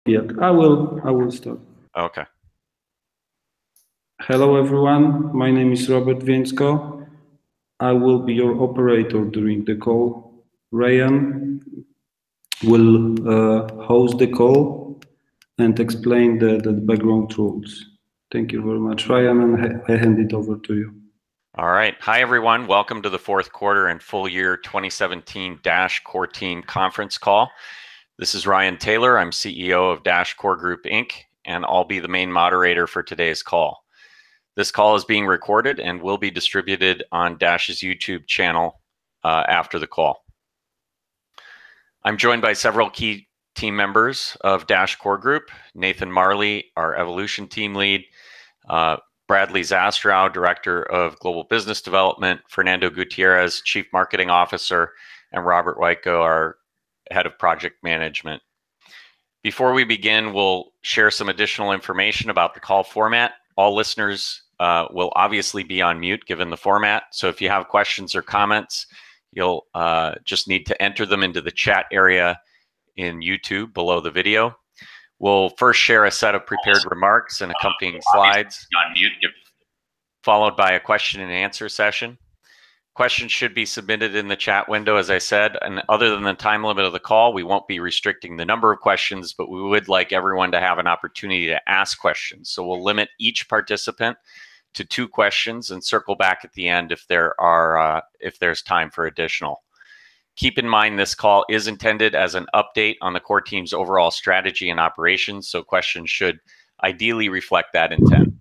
Yet. I will start. Okay. Hello everyone, my name is Robert Więcko. I will be your operator during the call. Ryan will host the call and explain the background rules. Thank you very much, Ryan, and I hand it over to you. All right. Hi, everyone. Welcome to the fourth quarter and full year 2017 Dash Core Team conference call. This is Ryan Taylor. I'm CEO of Dash Core Group, Inc., and I'll be the main moderator for today's call. This call is being recorded and will be distributed on Dash's YouTube channel after the call. I'm joined by several key team members of Dash Core Group: Nathan Marley, our evolution team lead, Bradley Zastrow, Director of Global Business Development, Fernando Gutierrez, Chief Marketing Officer, and Robert Wyko, our Head of Project Management. Before we begin, we'll share some additional information about the call format. All listeners will obviously be on mute given the format, so if you have questions or comments, you'll just need to enter them into the chat area in YouTube below the video. We'll first share a set of prepared remarks and accompanying slides, followed by a question and answer session. Questions should be submitted in the chat window, as I said, and other than the time limit of the call, we won't be restricting the number of questions, but we would like everyone to have an opportunity to ask questions. So we'll limit each participant to 2 questions and circle back at the end if there's time for additional. Keep in mind this call is intended as an update on the core team's overall strategy and operations, so questions should ideally reflect that intent.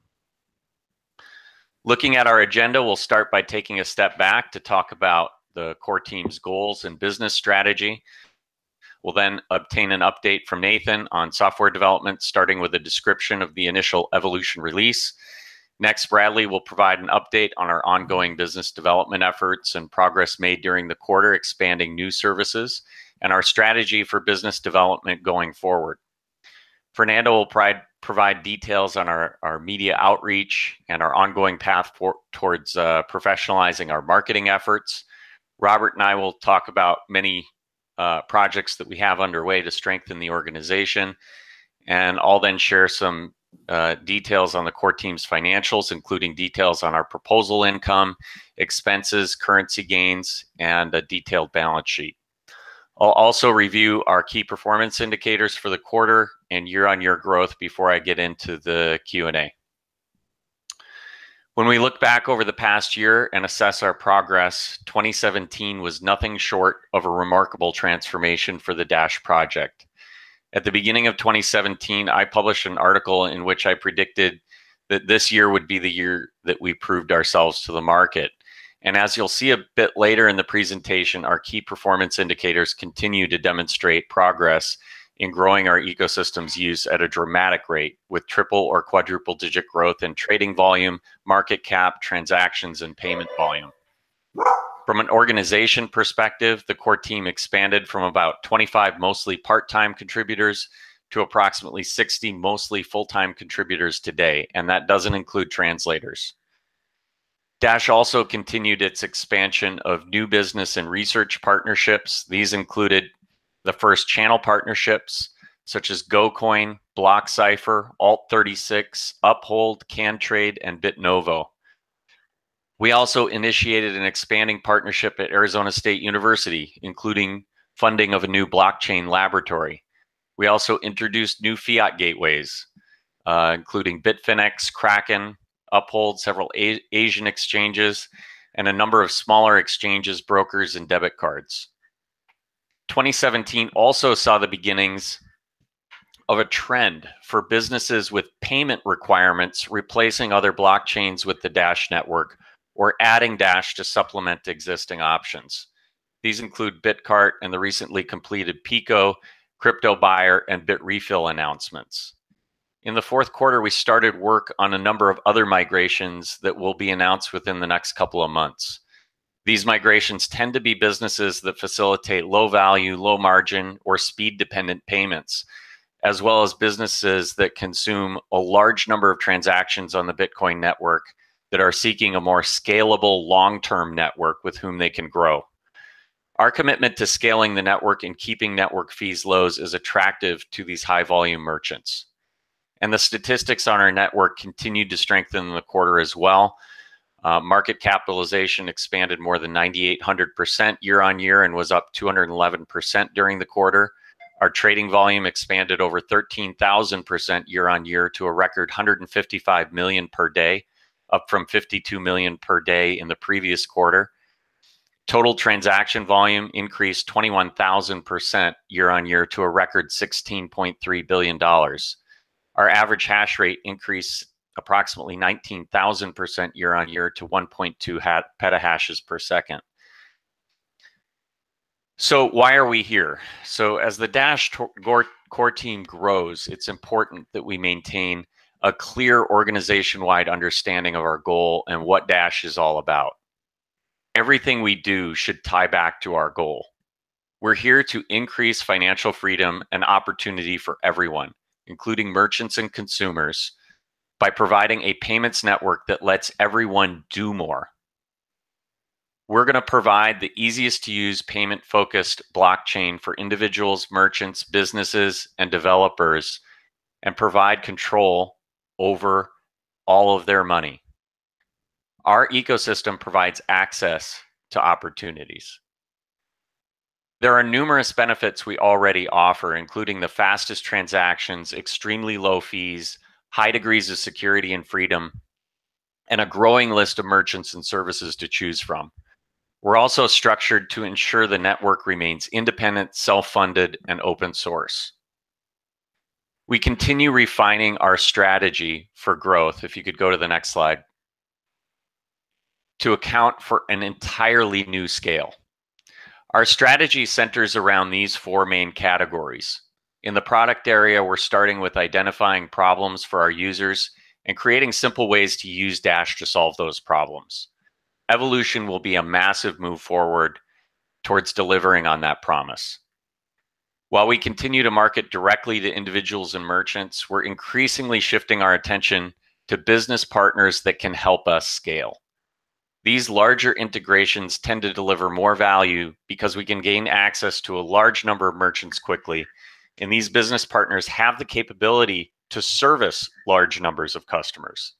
Looking at our agenda, we'll start by taking a step back to talk about the core team's goals and business strategy. We'll then obtain an update from Nathan on software development, starting with a description of the initial evolution release. Next, Bradley will provide an update on our ongoing business development efforts and progress made during the quarter, expanding new services, and our strategy for business development going forward. Fernando will provide details on our media outreach and our ongoing path towards professionalizing our marketing efforts. Robert and I will talk about many projects that we have underway to strengthen the organization, and I'll then share some details on the core team's financials, including details on our proposal income, expenses, currency gains, and a detailed balance sheet. I'll also review our key performance indicators for the quarter and year-on-year growth before I get into the Q&A. When we look back over the past year and assess our progress, 2017 was nothing short of a remarkable transformation for the Dash project. At the beginning of 2017, I published an article in which I predicted that this year would be the year that we proved ourselves to the market. And as you'll see a bit later in the presentation, our key performance indicators continue to demonstrate progress in growing our ecosystem's use at a dramatic rate, with triple or quadruple digit growth in trading volume, market cap, transactions, and payment volume. From an organization perspective, the core team expanded from about 25 mostly part-time contributors to approximately 60 mostly full-time contributors today, and that doesn't include translators. Dash also continued its expansion of new business and research partnerships. These included the first channel partnerships such as GoCoin, BlockCypher, Alt36, Uphold, CanTrade, and BitNovo. We also initiated an expanding partnership at Arizona State University, including funding of a new blockchain laboratory. We also introduced new fiat gateways, including Bitfinex, Kraken, Uphold, several Asian exchanges, and a number of smaller exchanges, brokers, and debit cards. 2017 also saw the beginnings of a trend for businesses with payment requirements replacing other blockchains with the Dash network, or adding Dash to supplement existing options. These include Bitcart and the recently completed Pico, Crypto Buyer, and Bitrefill announcements. In the fourth quarter, we started work on a number of other migrations that will be announced within the next couple of months. These migrations tend to be businesses that facilitate low value, low margin, or speed dependent payments, as well as businesses that consume a large number of transactions on the Bitcoin network that are seeking a more scalable long-term network with whom they can grow. Our commitment to scaling the network and keeping network fees low is attractive to these high volume merchants. And the statistics on our network continued to strengthen in the quarter as well. Market capitalization expanded more than 9,800% year on year and was up 211% during the quarter. Our trading volume expanded over 13,000% year on year to a record 155 million per day, up from 52 million per day in the previous quarter. Total transaction volume increased 21,000% year on year to a record $16.3 billion. Our average hash rate increased approximately 19,000% year on year to 1.2 petahashes per second. So why are we here? So as the Dash core team grows, it's important that we maintain a clear organization-wide understanding of our goal and what Dash is all about. Everything we do should tie back to our goal. We're here to increase financial freedom and opportunity for everyone, including merchants and consumers, by providing a payments network that lets everyone do more. We're going to provide the easiest to use payment-focused blockchain for individuals, merchants, businesses, and developers, and provide control over all of their money. Our ecosystem provides access to opportunities. There are numerous benefits we already offer, including the fastest transactions, extremely low fees, high degrees of security and freedom, and a growing list of merchants and services to choose from. We're also structured to ensure the network remains independent, self-funded, and open source. We continue refining our strategy for growth, if you could go to the next slide, to account for an entirely new scale. Our strategy centers around these four main categories. In the product area, we're starting with identifying problems for our users and creating simple ways to use Dash to solve those problems. Evolution will be a massive move forward towards delivering on that promise. While we continue to market directly to individuals and merchants, we're increasingly shifting our attention to business partners that can help us scale. These larger integrations tend to deliver more value because we can gain access to a large number of merchants quickly, and these business partners have the capability to service large numbers of customers.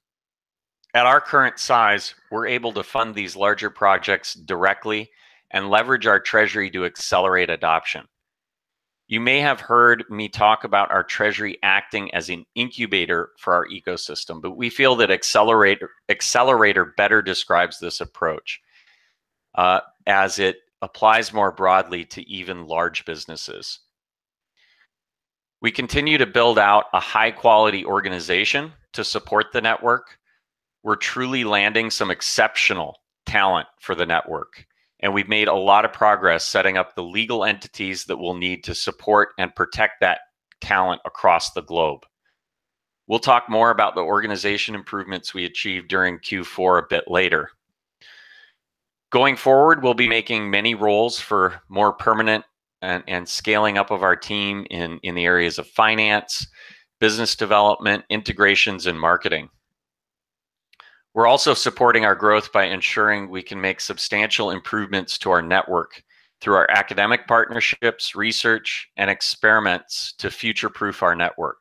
At our current size, we're able to fund these larger projects directly and leverage our treasury to accelerate adoption. You may have heard me talk about our treasury acting as an incubator for our ecosystem, but we feel that accelerator better describes this approach as it applies more broadly to even large businesses. We continue to build out a high-quality organization to support the network. We're truly landing some exceptional talent for the network, and we've made a lot of progress setting up the legal entities that we'll need to support and protect that talent across the globe. We'll talk more about the organization improvements we achieved during Q4 a bit later. Going forward, we'll be making many roles for more permanent and scaling up of our team in the areas of finance, business development, integrations, and marketing. We're also supporting our growth by ensuring we can make substantial improvements to our network through our academic partnerships, research, and experiments to future-proof our network.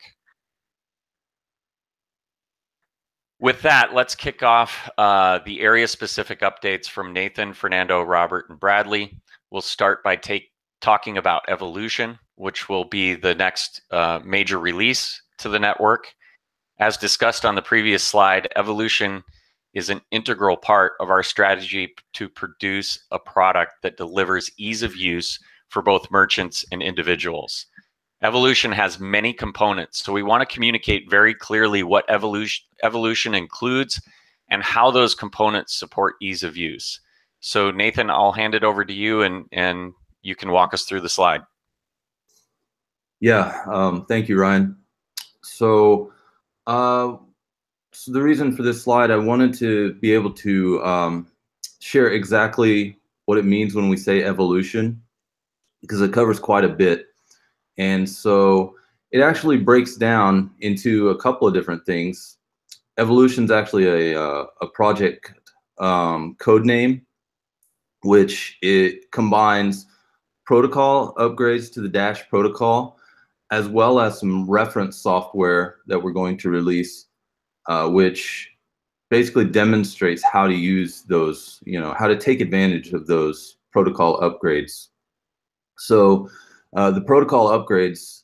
With that, let's kick off the area-specific updates from Nathan, Fernando, Robert, and Bradley. We'll start by talking about Evolution, which will be the next major release to the network. As discussed on the previous slide, Evolution is an integral part of our strategy to produce a product that delivers ease of use for both merchants and individuals. Evolution has many components, so we want to communicate very clearly what Evolution includes and how those components support ease of use. So Nathan, I'll hand it over to you and you can walk us through the slide. Yeah, thank you, Ryan. So the reason for this slide, I wanted to be able to share exactly what it means when we say evolution, because it covers quite a bit. And so it actually breaks down into a couple of different things. Evolution is actually a project code name. which it combines protocol upgrades to the Dash protocol, as well as some reference software that we're going to release, which basically demonstrates how to use those, how to take advantage of those protocol upgrades. So the protocol upgrades,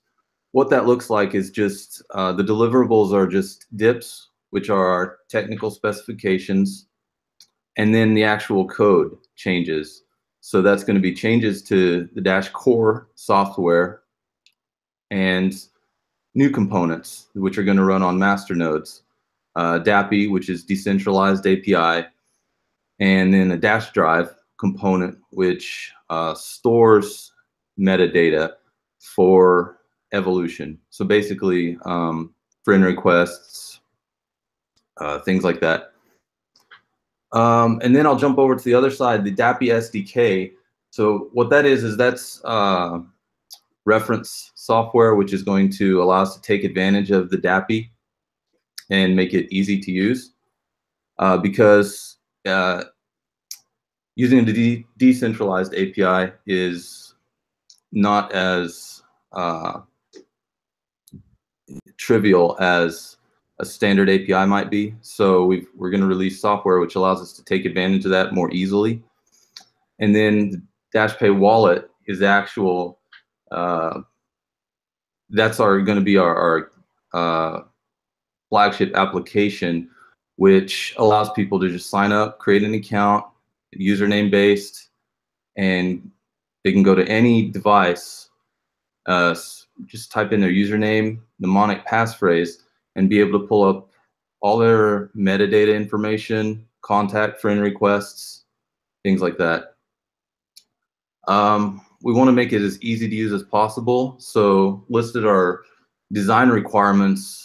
what that looks like is just the deliverables are just dips, which are our technical specifications, and then the actual code changes. So that's going to be changes to the Dash core software and new components, which are going to run on master nodes. DAPI, which is decentralized API, and then a Dash drive component, which stores metadata for evolution. So basically, friend requests, things like that. And then I'll jump over to the other side, the DAPI SDK. So what that is that's reference software, which is going to allow us to take advantage of the DAPI and make it easy to use, because using the decentralized API is not as trivial as a standard API might be. So we're going to release software which allows us to take advantage of that more easily. And then the DashPay wallet is actual. That's going to be our flagship application, which allows people to just sign up, create an account, username based, and they can go to any device, just type in their username, mnemonic passphrase, and be able to pull up all their metadata information, contact, friend requests, things like that. We want to make it as easy to use as possible. So listed are design requirements.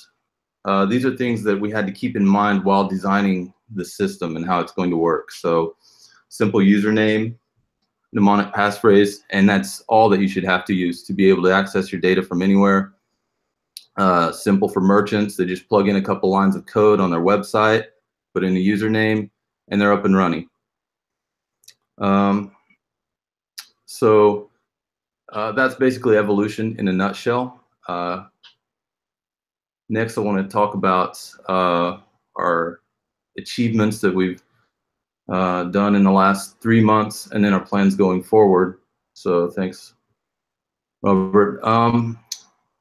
These are things that we had to keep in mind while designing the system and how it's going to work. So simple username, mnemonic passphrase, and that's all that you should have to use to be able to access your data from anywhere. Simple for merchants. They just plug in a couple lines of code on their website, put in a username, and they're up and running. So that's basically evolution in a nutshell. Next, I want to talk about our achievements that we've done in the last 3 months, and then our plans going forward. So thanks, Robert.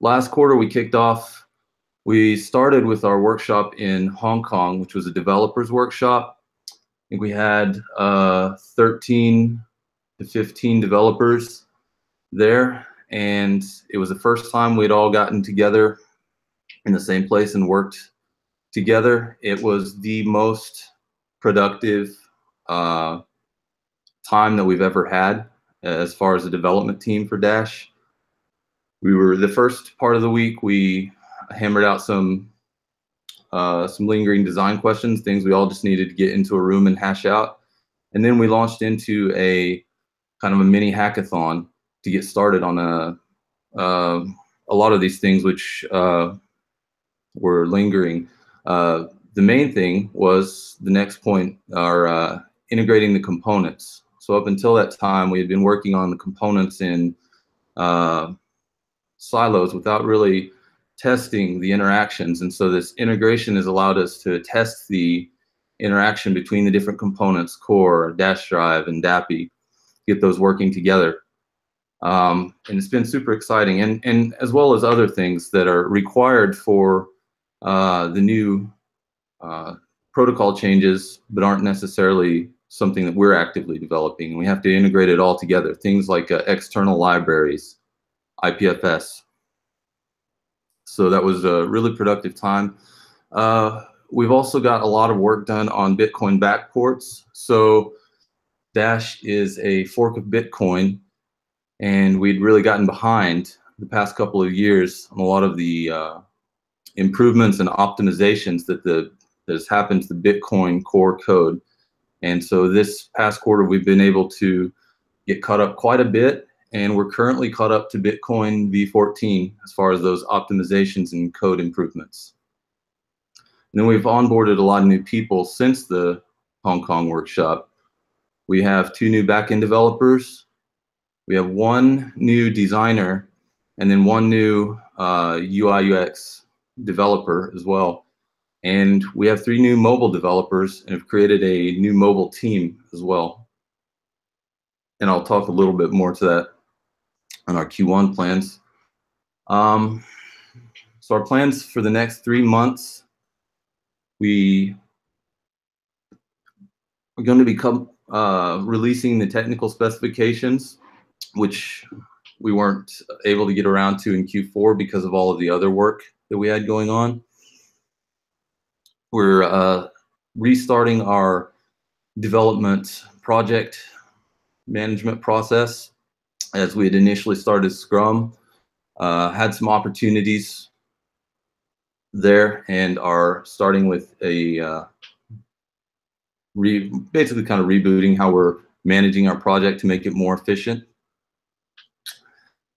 Last quarter, we kicked off. We started with our workshop in Hong Kong, which was a developers workshop. I think we had 13 to 15 developers there, and it was the first time we'd all gotten together in the same place and worked together. It was the most productive time that we've ever had as far as a development team for Dash. We were the first part of the week, we hammered out some lingering design questions, things we all just needed to get into a room and hash out. And then we launched into a kind of a mini hackathon to get started on a lot of these things which were lingering. The main thing was the next point, our integrating the components. So up until that time, we had been working on the components in silos without really testing the interactions. And so this integration has allowed us to test the interaction between the different components, core, Dash drive, and DAPI, get those working together. And it's been super exciting, and as well as other things that are required for the new protocol changes, but aren't necessarily something that we're actively developing. We have to integrate it all together. Things like external libraries, IPFS. So that was a really productive time. We've also got a lot of work done on Bitcoin backports. So Dash is a fork of Bitcoin, and we'd really gotten behind the past couple of years on a lot of the improvements and optimizations that has happened to the Bitcoin core code. And so this past quarter, we've been able to get caught up quite a bit, and we're currently caught up to Bitcoin v14 as far as those optimizations and code improvements. And then we've onboarded a lot of new people since the Hong Kong workshop. We have 2 new backend developers. We have 1 new designer, and then 1 new UI UX developer as well. And we have 3 new mobile developers and have created a new mobile team as well. And I'll talk a little bit more to that on our Q1 plans. So our plans for the next 3 months, we are going to become releasing the technical specifications, which we weren't able to get around to in Q4 because of all of the other work that we had going on. We're restarting our development project management process as we had initially started Scrum. Had some opportunities there and are starting with a basically kind of rebooting how we're managing our project to make it more efficient.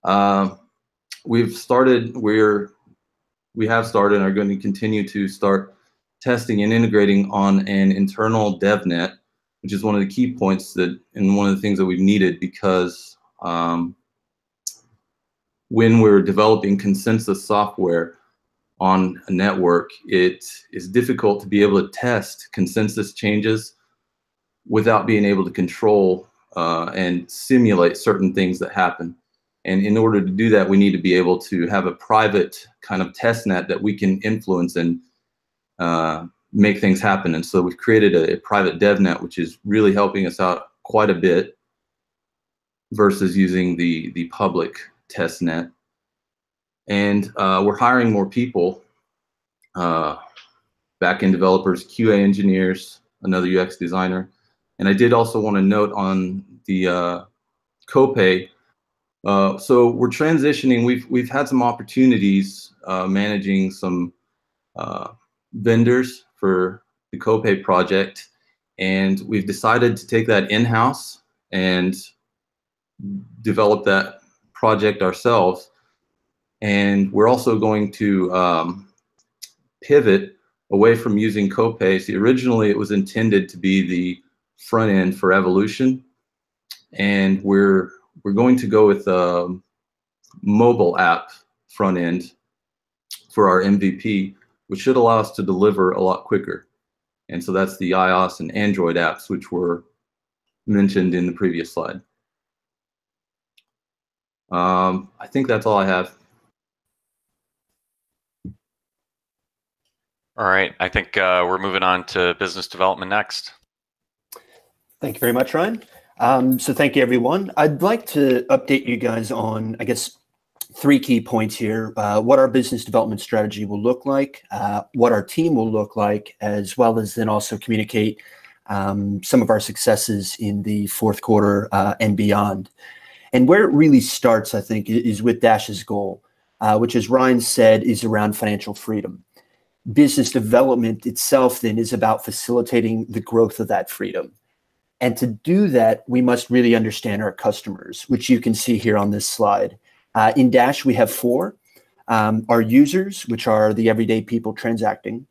We have started and are going to continue to start testing and integrating on an internal DevNet, which is one of the key points and one of the things that we've needed, because when we're developing consensus software on a network, it is difficult to be able to test consensus changes without being able to control and simulate certain things that happen. And in order to do that, we need to be able to have a private kind of test net that we can influence and make things happen. And so we've created a private dev net, which is really helping us out quite a bit versus using the public test net. And we're hiring more people, back-end developers, QA engineers, another UX designer. And I did also want to note on the copay. So we're transitioning. We've had some opportunities managing some vendors for the copay project, and we've decided to take that in-house and develop that project ourselves. And we're also going to pivot away from using copay. See, originally it was intended to be the front end for Evolution, and we're going to go with a mobile app front end for our MVP, which should allow us to deliver a lot quicker. And so that's the iOS and Android apps, which were mentioned in the previous slide. I think that's all I have. All right, I think we're moving on to business development next. Thank you very much, Ryan. So thank you, everyone. I'd like to update you guys on, I guess, 3 key points here: what our business development strategy will look like, what our team will look like, as well as then also communicate some of our successes in the 4th quarter and beyond. And where it really starts, I think, is with Dash's goal, which, as Ryan said, is around financial freedom. Business development itself then is about facilitating the growth of that freedom. And to do that, we must really understand our customers, which you can see here on this slide. In Dash, we have 4. Our users, which are the everyday people transacting.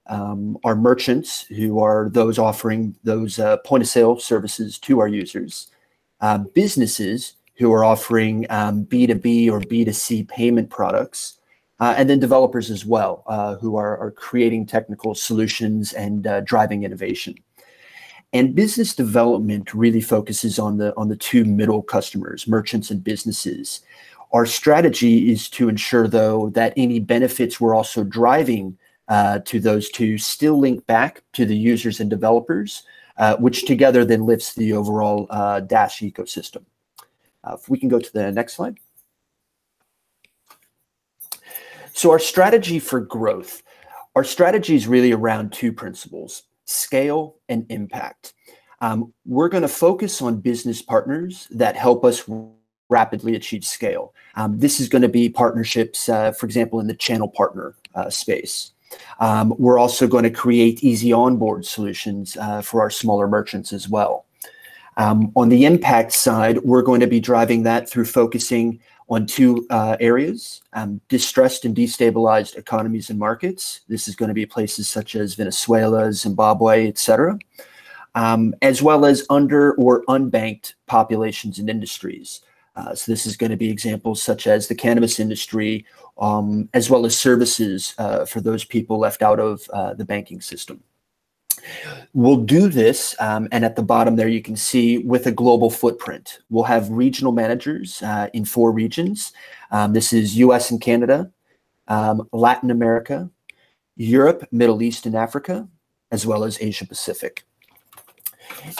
Our merchants, who are those offering those point-of-sale services to our users. Businesses, who are offering B2B or B2C payment products. And then developers as well, who are creating technical solutions and driving innovation. And business development really focuses on the 2 middle customers, merchants and businesses. Our strategy is to ensure, though, that any benefits we're also driving to those 2 still link back to the users and developers, which together then lifts the overall Dash ecosystem. If we can go to the next slide. So our strategy for growth. Our strategy is really around 2 principles: scale and impact. We're going to focus on business partners that help us rapidly achieve scale. This is going to be partnerships, for example, in the channel partner space. We're also going to create easy onboard solutions for our smaller merchants as well. On the impact side, we're going to be driving that through focusing on 2 areas: distressed and destabilized economies and markets. This is going to be places such as Venezuela, Zimbabwe, etc. as well as under or unbanked populations and industries. So this is going to be examples such as the cannabis industry, as well as services for those people left out of the banking system. We'll do this, and at the bottom there you can see with a global footprint. We'll have regional managers in 4 regions. This is US and Canada, Latin America, Europe, Middle East and Africa, as well as Asia Pacific.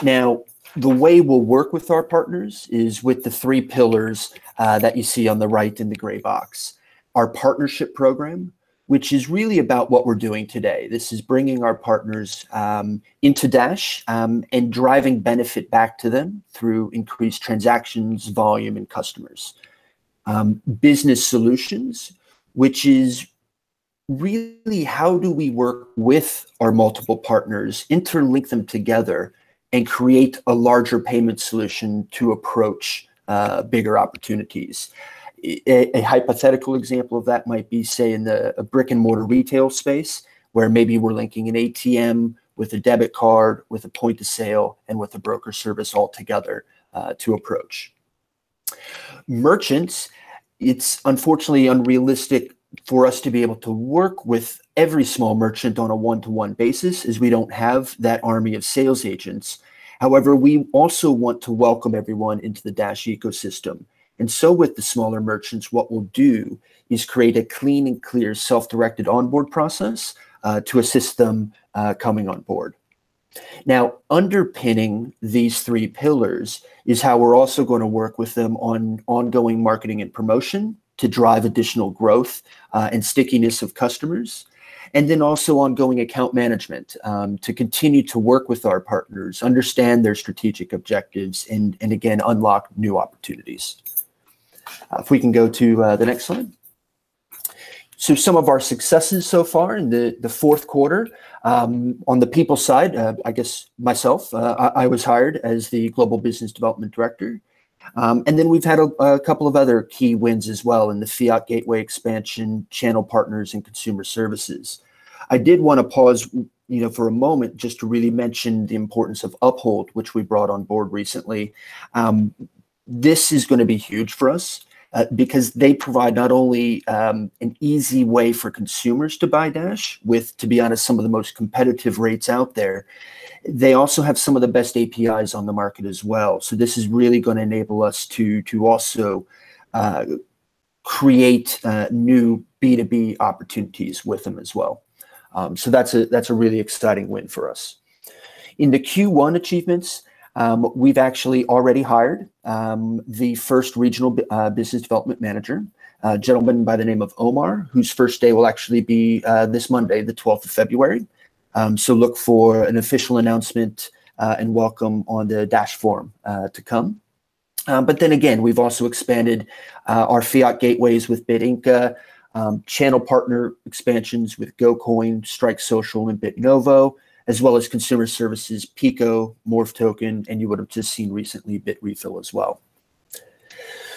Now, the way we'll work with our partners is with the 3 pillars that you see on the right in the gray box. Our partnership program, which is really about what we're doing today. This is bringing our partners into Dash and driving benefit back to them through increased transactions, volume, and customers. Business solutions, which is really how do we work with our multiple partners, interlink them together, and create a larger payment solution to approach bigger opportunities. A hypothetical example of that might be, say, in a brick and mortar retail space, where maybe we're linking an ATM with a debit card, with a point of sale, and with a broker service all together to approach. Merchants, it's unfortunately unrealistic for us to be able to work with every small merchant on a one-to-one basis, as we don't have that army of sales agents. However, we also want to welcome everyone into the Dash ecosystem. And so with the smaller merchants, what we'll do is create a clean and clear self-directed onboard process to assist them coming on board. Now, underpinning these 3 pillars is how we're also going to work with them on ongoing marketing and promotion to drive additional growth and stickiness of customers, and then also ongoing account management to continue to work with our partners, understand their strategic objectives, and again, unlock new opportunities. If we can go to the next slide. So some of our successes so far in the 4th quarter, on the people side, I guess myself, I was hired as the Global Business Development Director. And then we've had a couple of other key wins as well in the fiat gateway expansion, channel partners, and consumer services. I did want to pause, for a moment just to really mention the importance of Uphold, which we brought on board recently. This is going to be huge for us because they provide not only an easy way for consumers to buy Dash with, to be honest, some of the most competitive rates out there. They also have some of the best APIs on the market as well. So this is really going to enable us to also create new B2B opportunities with them as well. So that's a really exciting win for us. In the Q1 achievements, we've actually already hired the first regional business development manager, a gentleman by the name of Omar, whose first day will actually be this Monday, the 12th of February. So look for an official announcement and welcome on the Dash forum to come. But then again, we've also expanded our fiat gateways with BitInca, channel partner expansions with GoCoin, Strike Social, and BitNovo, as well as consumer services, Pico, Morph Token, and you would have just seen recently BitRefill as well.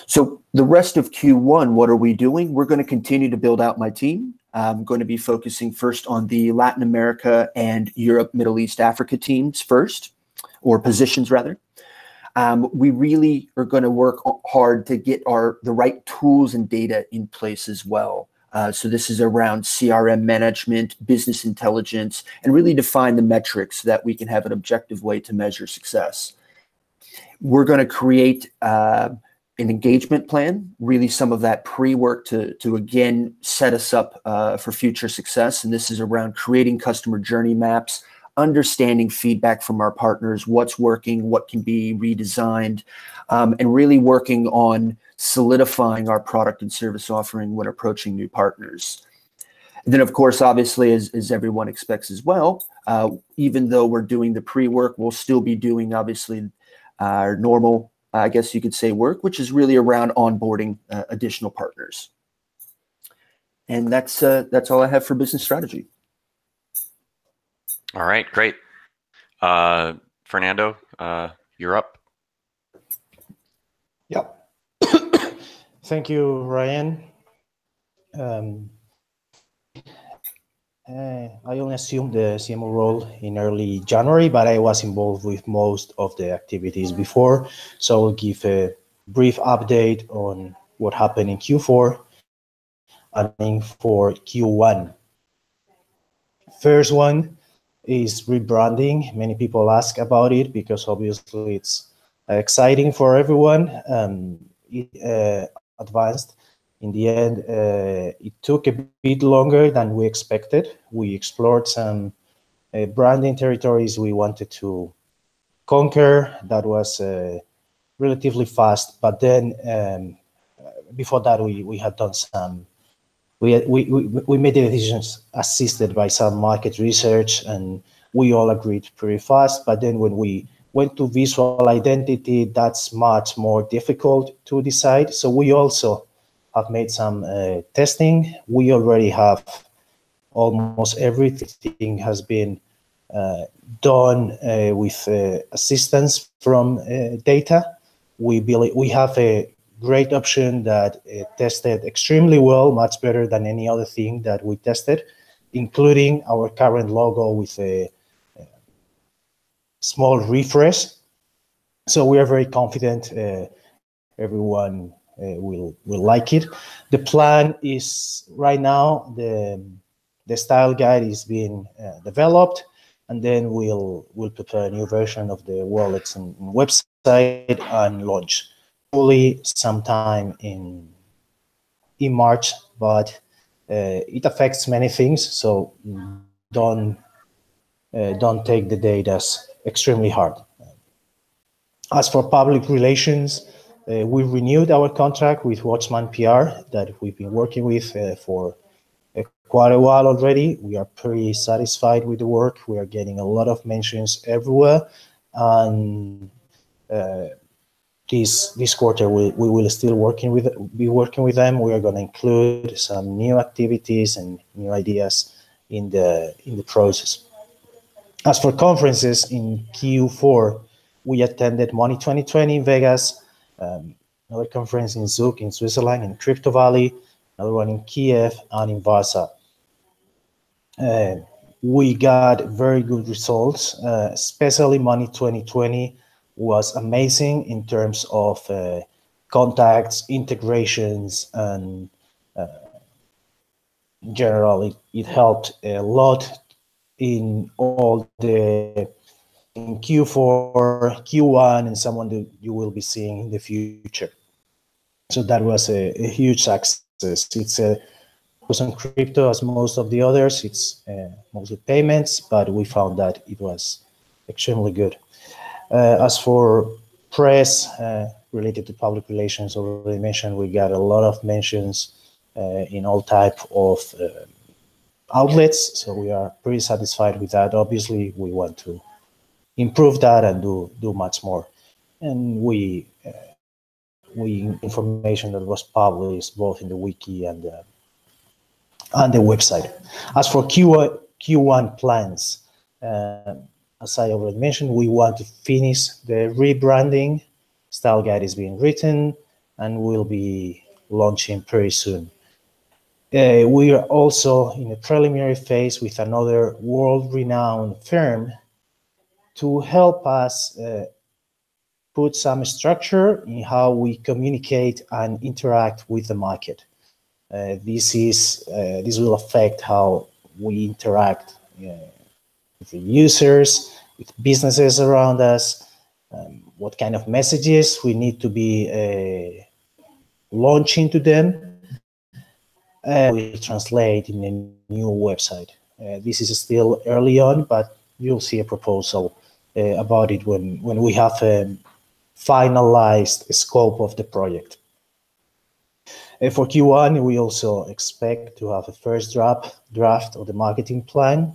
So the rest of Q1, what are we doing? We're going to continue to build out my team. I'm going to be focusing first on the Latin America and Europe, Middle East, Africa teams first, or positions rather. We really are going to work hard to get the right tools and data in place as well. So this is around CRM management, business intelligence, and really define the metrics that we can have an objective way to measure success. We're going to create an engagement plan, really some of that pre-work to again set us up for future success. And this is around creating customer journey maps, understanding feedback from our partners, what's working, what can be redesigned, and really working on solidifying our product and service offering when approaching new partners. And then, of course, obviously, as everyone expects as well, even though we're doing the pre-work, we'll still be doing, obviously, our normal, I guess you could say, work, which is really around onboarding additional partners. And that's all I have for business strategy. All right, great. Fernando, you're up. Yep. Thank you, Ryan. I only assumed the CMO role in early January, but I was involved with most of the activities before. So I'll give a brief update on what happened in Q4 and for Q1. First one is rebranding. Many people ask about it because obviously it's exciting for everyone. It advanced. In the end, it took a bit longer than we expected. We explored some branding territories we wanted to conquer. That was relatively fast, but then before that, we had done some. We made the decisions assisted by some market research, and we all agreed pretty fast. But then when we went to visual identity, that's much more difficult to decide. So we also have made some testing. We already have almost everything has been done with assistance from data. We have a great option that tested extremely well, much better than any other thing that we tested, including our current logo with a small refresh. So we are very confident everyone will like it. The plan is right now the style guide is being developed, and then we'll prepare a new version of the wallets and website and launch fully sometime in March. But it affects many things, so don't take the date as extremely hard. As for public relations, we renewed our contract with Watchman PR that we've been working with for quite a while already. We are pretty satisfied with the work. We are getting a lot of mentions everywhere, and this quarter we will still be working with them. We are going to include some new activities and new ideas in the process. As for conferences in Q4, we attended Money 2020 in Vegas, another conference in Zug in Switzerland, in Crypto Valley, another one in Kiev, and in Warsaw. We got very good results, especially Money 2020 was amazing in terms of contacts, integrations, and in general, it helped a lot in all the in Q4, Q1, and someone that you will be seeing in the future. So that was a huge success. It's was on crypto as most of the others. It's mostly payments, but we found that it was extremely good. As for press related to public relations, already mentioned, we got a lot of mentions in all type of outlets. So we are pretty satisfied with that. Obviously, we want to improve that and do much more. And we information that was published both in the wiki and the website. As for Q1 plans, as I already mentioned, we want to finish the rebranding. Style guide is being written and will be launching pretty soon. We are also in a preliminary phase with another world-renowned firm to help us put some structure in how we communicate and interact with the market. This will affect how we interact with the users, with businesses around us, what kind of messages we need to be launching to them. We'll translate in a new website. This is still early on, but you'll see a proposal about it when we have a finalized scope of the project. For Q1, we also expect to have a first draft of the marketing plan.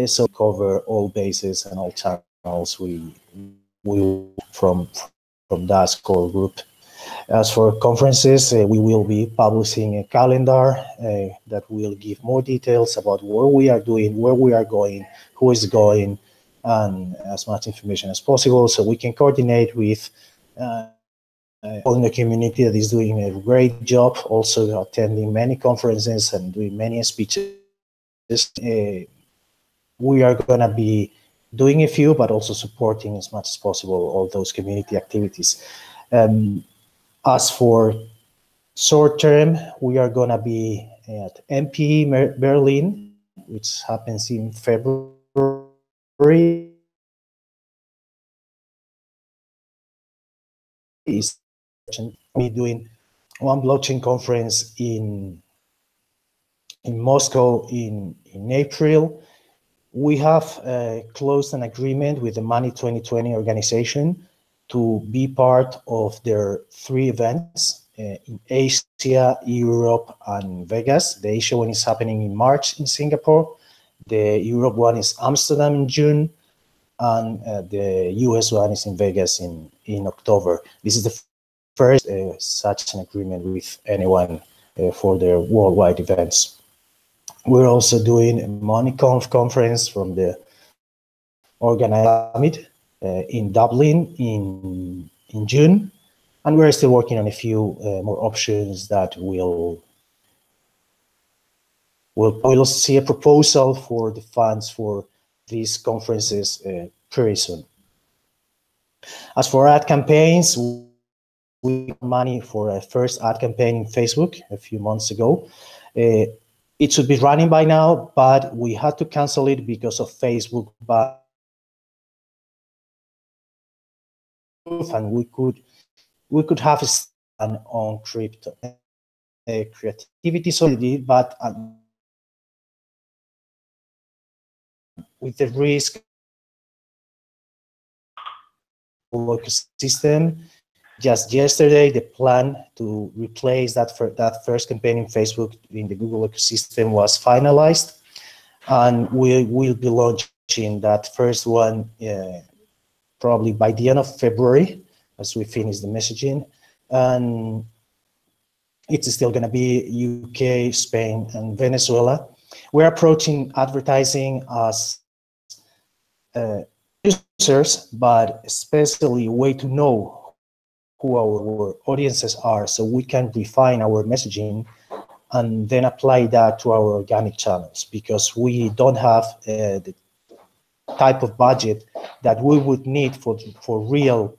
So cover all bases and all channels we from that core group. As for conferences, we will be publishing a calendar that will give more details about what we are doing, where we are going, who is going, and as much information as possible, so we can coordinate with all in the community that is doing a great job, also attending many conferences and doing many speeches we are going to be doing a few, but also supporting as much as possible all those community activities. As for short term, we are going to be at MP Berlin, which happens in February. We're doing one blockchain conference in Moscow in April. We have closed an agreement with the Money 2020 organization to be part of their 3 events in Asia, Europe, and Vegas. The Asia one is happening in March in Singapore. The Europe one is Amsterdam in June, and the US one is in Vegas in October. This is the first such an agreement with anyone for their worldwide events. We're also doing a MoneyConf conference from the Organized Summit in Dublin in June, and we're still working on a few more options that we'll see a proposal for the funds for these conferences pretty soon. As for ad campaigns, we got money for a first ad campaign in Facebook a few months ago. It should be running by now, but we had to cancel it because of Facebook ban. And we could have a stand on crypto creativity, so we did, but with the risk system. Just yesterday, the plan to replace that first campaign in Facebook in the Google ecosystem was finalized, and we will be launching that first one probably by the end of February as we finish the messaging. And it's still going to be UK, Spain, and Venezuela. We're approaching advertising as users, but especially a way to know who our audiences are, so we can refine our messaging and then apply that to our organic channels, because we don't have the type of budget that we would need for real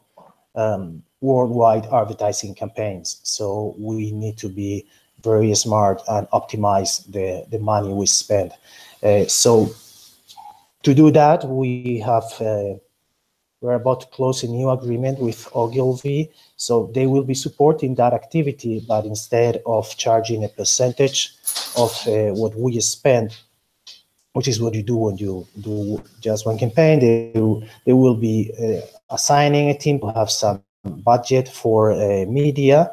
worldwide advertising campaigns. So we need to be very smart and optimize the money we spend. So to do that, we're about to close a new agreement with Ogilvy, so they will be supporting that activity, but instead of charging a percentage of what we spend, which is what you do when you do just one campaign, they will be assigning a team to have some budget for media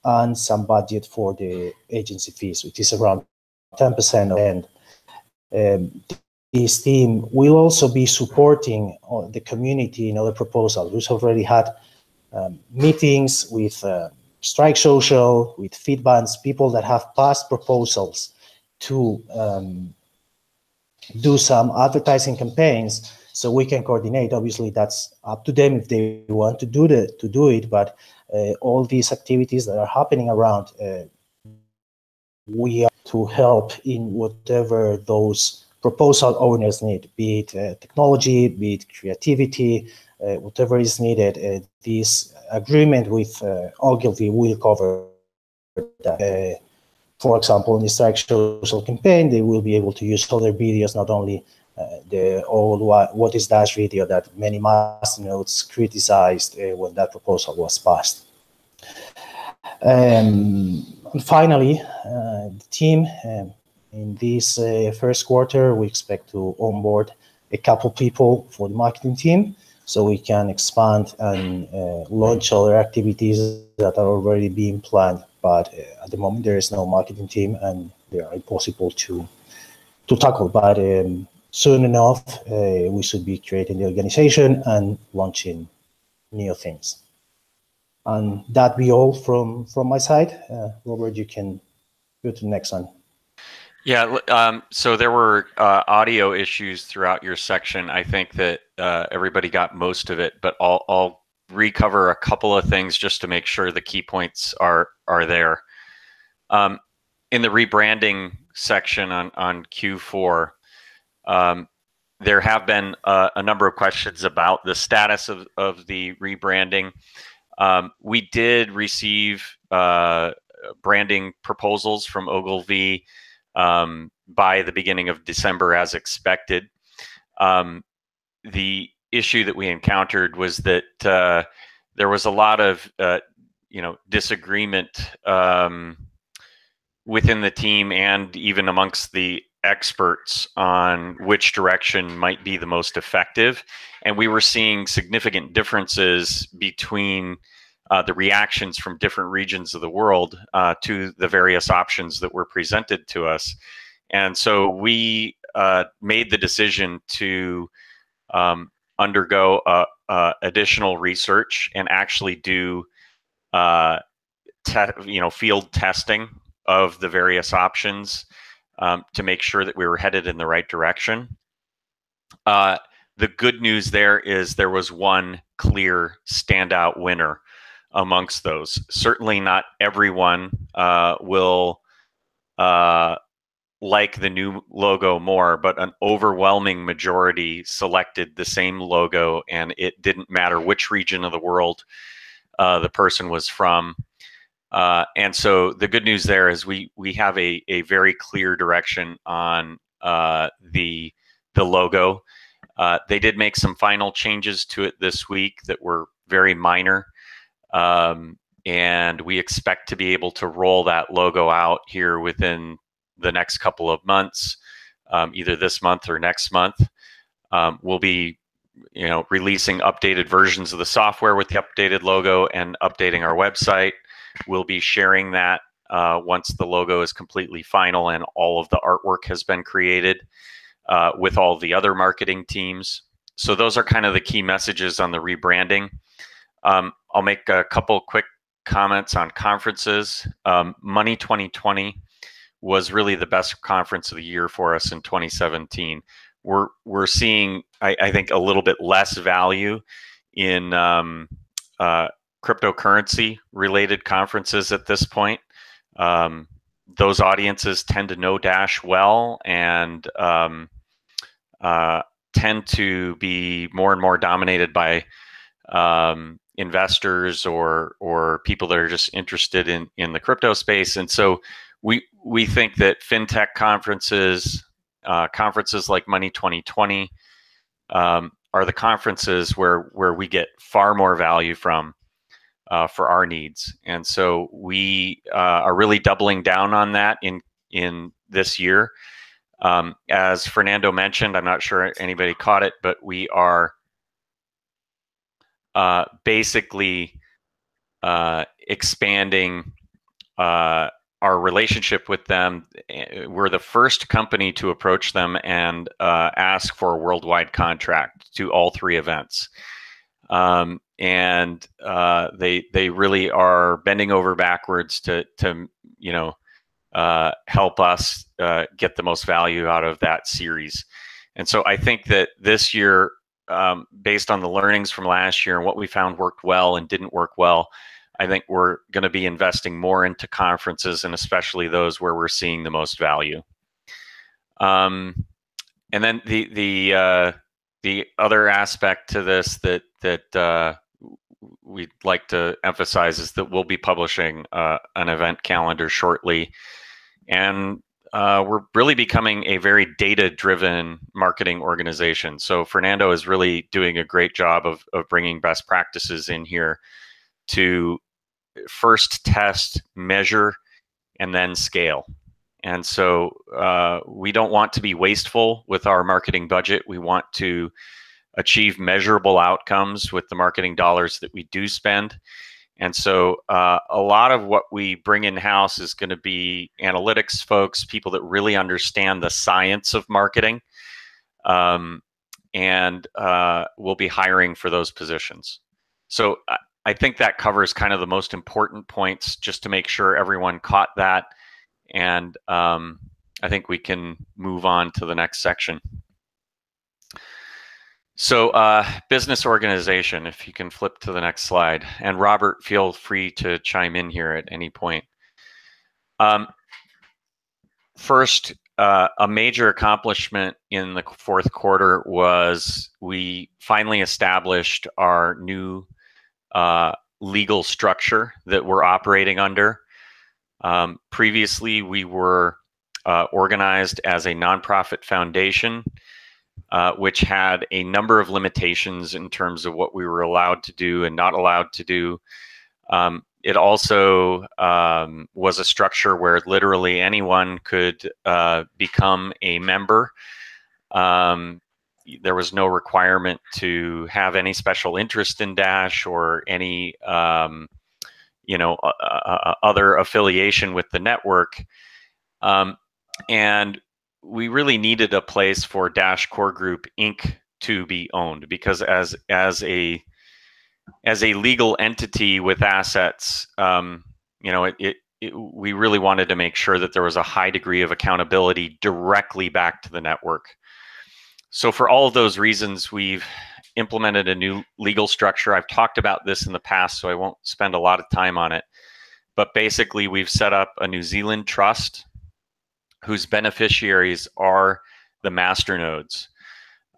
and some budget for the agency fees, which is around 10% of end. This team will also be supporting the community in other proposals. We've already had meetings with Strike Social, with Feedbands, people that have passed proposals to do some advertising campaigns, so we can coordinate. Obviously, that's up to them if they want to do it. But all these activities that are happening around, we are to help in whatever those proposal owners need, be it technology, be it creativity, whatever is needed. This agreement with Ogilvy will cover that. For example, in the Strike Social campaign, they will be able to use other videos, not only the old What is Dash video that many masternodes criticized when that proposal was passed. And finally, the team, in this first quarter, we expect to onboard a couple people for the marketing team, so we can expand and launch other activities that are already being planned. But at the moment, there is no marketing team, and they are impossible to tackle. But soon enough, we should be creating the organization and launching new things. And that be all from my side. Robert, you can go to the next one. Yeah, so there were audio issues throughout your section. I think that everybody got most of it, but I'll recover a couple of things just to make sure the key points are there. In the rebranding section on Q4, there have been a number of questions about the status of the rebranding. We did receive branding proposals from Ogilvy by the beginning of December, as expected. The issue that we encountered was that there was a lot of disagreement within the team and even amongst the experts on which direction might be the most effective. And we were seeing significant differences between the reactions from different regions of the world to the various options that were presented to us. And so we made the decision to undergo additional research and actually do field testing of the various options to make sure that we were headed in the right direction. The good news there is there was one clear standout winner amongst those. Certainly not everyone will like the new logo more, but an overwhelming majority selected the same logo, and it didn't matter which region of the world the person was from. And so the good news there is we have a very clear direction on the logo. They did make some final changes to it this week that were very minor. And we expect to be able to roll that logo out here within the next couple of months, either this month or next month. We'll be releasing updated versions of the software with the updated logo and updating our website. We'll be sharing that once the logo is completely final and all of the artwork has been created with all the other marketing teams. So those are kind of the key messages on the rebranding. I'll make a couple quick comments on conferences. Money 2020 was really the best conference of the year for us in 2017. We're seeing, I think, a little bit less value in cryptocurrency related conferences at this point. Those audiences tend to know Dash well and tend to be more and more dominated by investors or people that are just interested in the crypto space. And so we think that fintech conferences, conferences like Money 2020 are the conferences where we get far more value from for our needs. And so we are really doubling down on that in this year. As Fernando mentioned, I'm not sure anybody caught it, but we are basically expanding our relationship with them. We're the first company to approach them and ask for a worldwide contract to all three events. And they really are bending over backwards to help us get the most value out of that series. And so I think that this year, based on the learnings from last year and what we found worked well and didn't work well, I think we're going to be investing more into conferences, and especially those where we're seeing the most value. And then the other aspect to this that we'd like to emphasize is that we'll be publishing an event calendar shortly, and we're really becoming a very data-driven marketing organization. So Fernando is really doing a great job of bringing best practices in here to first test, measure, and then scale. And so we don't want to be wasteful with our marketing budget. We want to achieve measurable outcomes with the marketing dollars that we do spend. And so a lot of what we bring in-house is going to be analytics folks, people that really understand the science of marketing, and we'll be hiring for those positions. So I think that covers kind of the most important points, just to make sure everyone caught that. And I think we can move on to the next section. So business organization, if you can flip to the next slide. And Robert, feel free to chime in here at any point. First, a major accomplishment in the fourth quarter was we finally established our new legal structure that we're operating under. Previously, we were organized as a nonprofit foundation, which had a number of limitations in terms of what we were allowed to do and not allowed to do. It also was a structure where literally anyone could become a member. There was no requirement to have any special interest in Dash or any other affiliation with the network. And we really needed a place for Dash Core Group Inc. to be owned, because as a legal entity with assets, we really wanted to make sure that there was a high degree of accountability directly back to the network. So for all of those reasons, we've implemented a new legal structure. I've talked about this in the past, so I won't spend a lot of time on it. But basically, we've set up a New Zealand trust whose beneficiaries are the masternodes.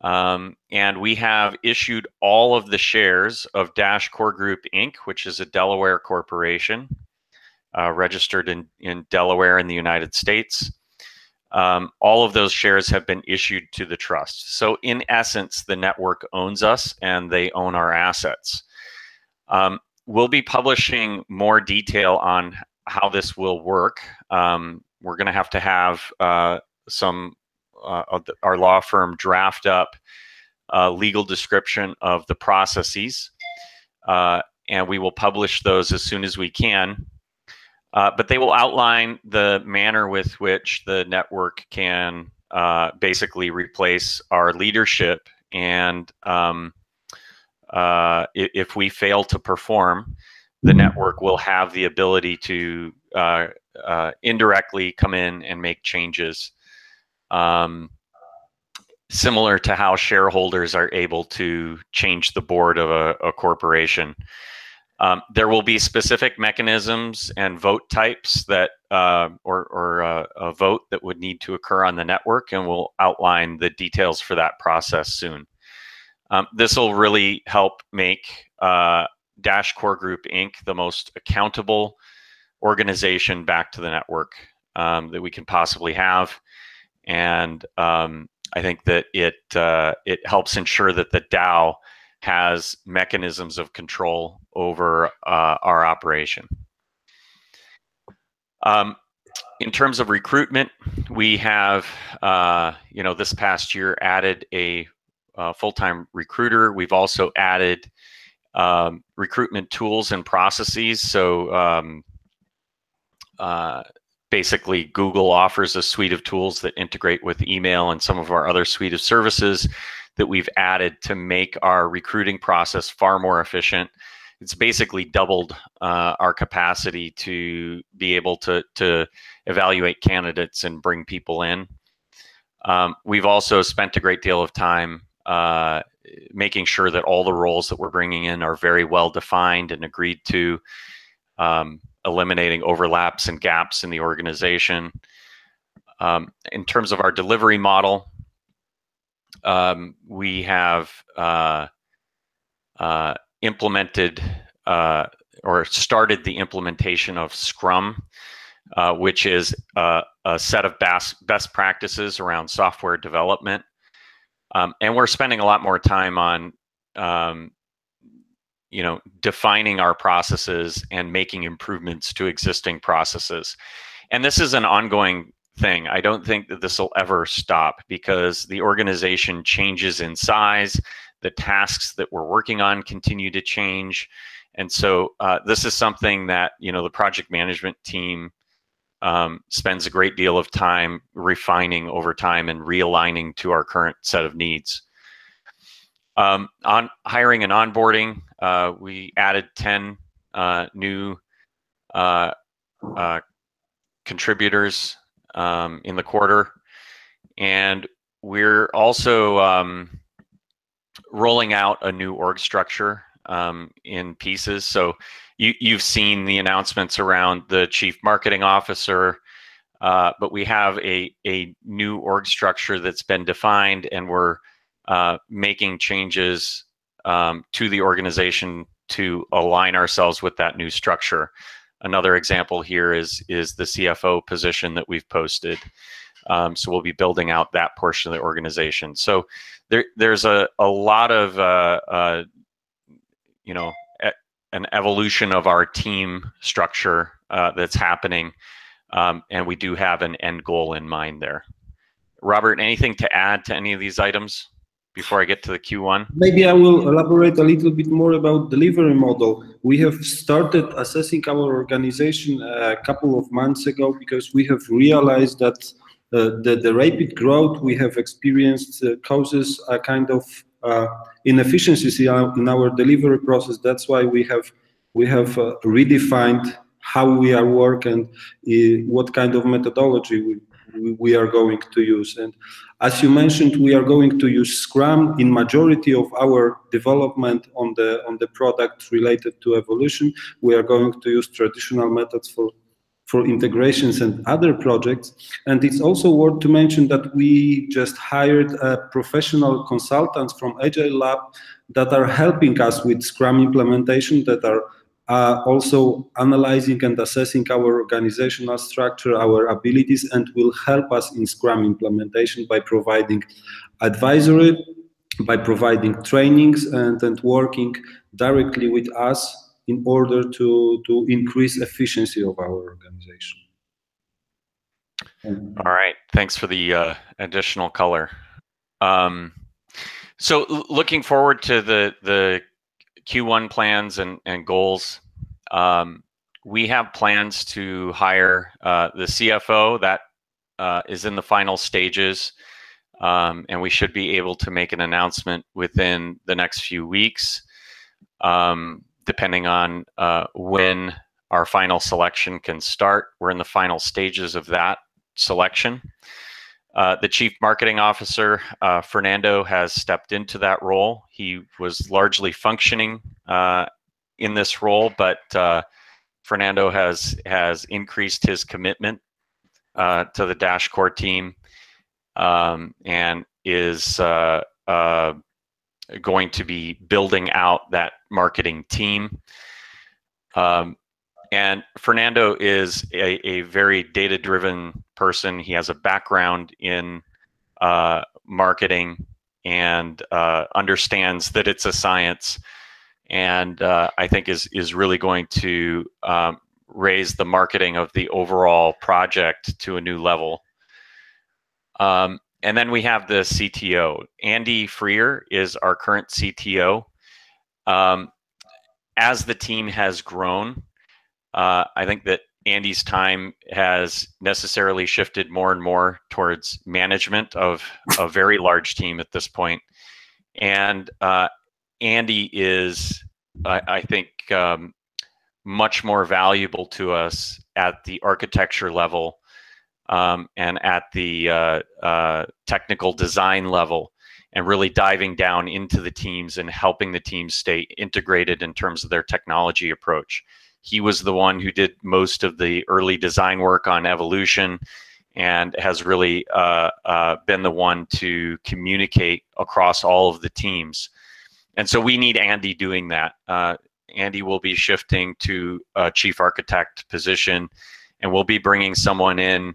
And we have issued all of the shares of Dash Core Group Inc., which is a Delaware corporation, registered in Delaware in the United States. All of those shares have been issued to the trust. So in essence, the network owns us and they own our assets. We'll be publishing more detail on how this will work. We're going to have our law firm draft up a legal description of the processes, and we will publish those as soon as we can. But they will outline the manner with which the network can basically replace our leadership. And if we fail to perform, the network will have the ability to indirectly come in and make changes, similar to how shareholders are able to change the board of a corporation. There will be specific mechanisms and vote types that, or a vote that would need to occur on the network, and we'll outline the details for that process soon. This will really help make Dash Core Group Inc. the most accountable organization back to the network that we can possibly have, and I think that it helps ensure that the DAO has mechanisms of control over our operation. In terms of recruitment, we have, this past year added a full-time recruiter. We've also added recruitment tools and processes. So basically, Google offers a suite of tools that integrate with email and some of our other suite of services that we've added to make our recruiting process far more efficient. It's basically doubled our capacity to be able to evaluate candidates and bring people in. We've also spent a great deal of time making sure that all the roles that we're bringing in are very well defined and agreed to, eliminating overlaps and gaps in the organization. In terms of our delivery model, we have implemented or started the implementation of Scrum, which is a set of best practices around software development. And we're spending a lot more time on defining our processes and making improvements to existing processes. And this is an ongoing thing. I don't think that this will ever stop, because the organization changes in size. The tasks that we're working on continue to change. And so this is something that, the project management team spends a great deal of time refining over time and realigning to our current set of needs. On hiring and onboarding, we added 10 new contributors in the quarter. And we're also rolling out a new org structure in pieces. So you've seen the announcements around the chief marketing officer, but we have a new org structure that's been defined, and we're making changes to the organization to align ourselves with that new structure. Another example here is the CFO position that we've posted. So we'll be building out that portion of the organization. So there's a lot of an evolution of our team structure that's happening, and we do have an end goal in mind there. Robert, anything to add to any of these items before I get to the Q1? Maybe I will elaborate a little bit more about delivery model. We have started assessing our organization a couple of months ago because we have realized that the rapid growth we have experienced causes a kind of inefficiencies in our delivery process. That's why we have redefined how we are working and what kind of methodology we are going to use. And as you mentioned, we are going to use Scrum in majority of our development on the product related to evolution. We are going to use traditional methods for integrations and other projects. And it's also worth to mention that we just hired professional consultants from Agile Lab that are helping us with Scrum implementation, that are also analyzing and assessing our organizational structure, our abilities, and will help us in Scrum implementation by providing advisory, by providing trainings, and working directly with us in order to increase efficiency of our organization. All right, thanks for the additional color. So looking forward to the Q1 plans and goals, we have plans to hire the CFO. That is in the final stages, and we should be able to make an announcement within the next few weeks, depending on when our final selection can start. We're in the final stages of that selection. The Chief Marketing Officer, Fernando, has stepped into that role. He was largely functioning in this role, but Fernando has increased his commitment to the Dash Core team, and is going to be building out that marketing team. And Fernando is a very data-driven person. He has a background in marketing and understands that it's a science, and I think is really going to raise the marketing of the overall project to a new level. And then we have the CTO. Andy Freer is our current CTO. As the team has grown, I think that Andy's time has necessarily shifted more and more towards management of a very large team at this point. And Andy is, I think, much more valuable to us at the architecture level, and at the technical design level, and really diving down into the teams and helping the teams stay integrated in terms of their technology approach. He was the one who did most of the early design work on evolution, and has really been the one to communicate across all of the teams. And so we need Andy doing that. Andy will be shifting to a chief architect position, and we'll be bringing someone in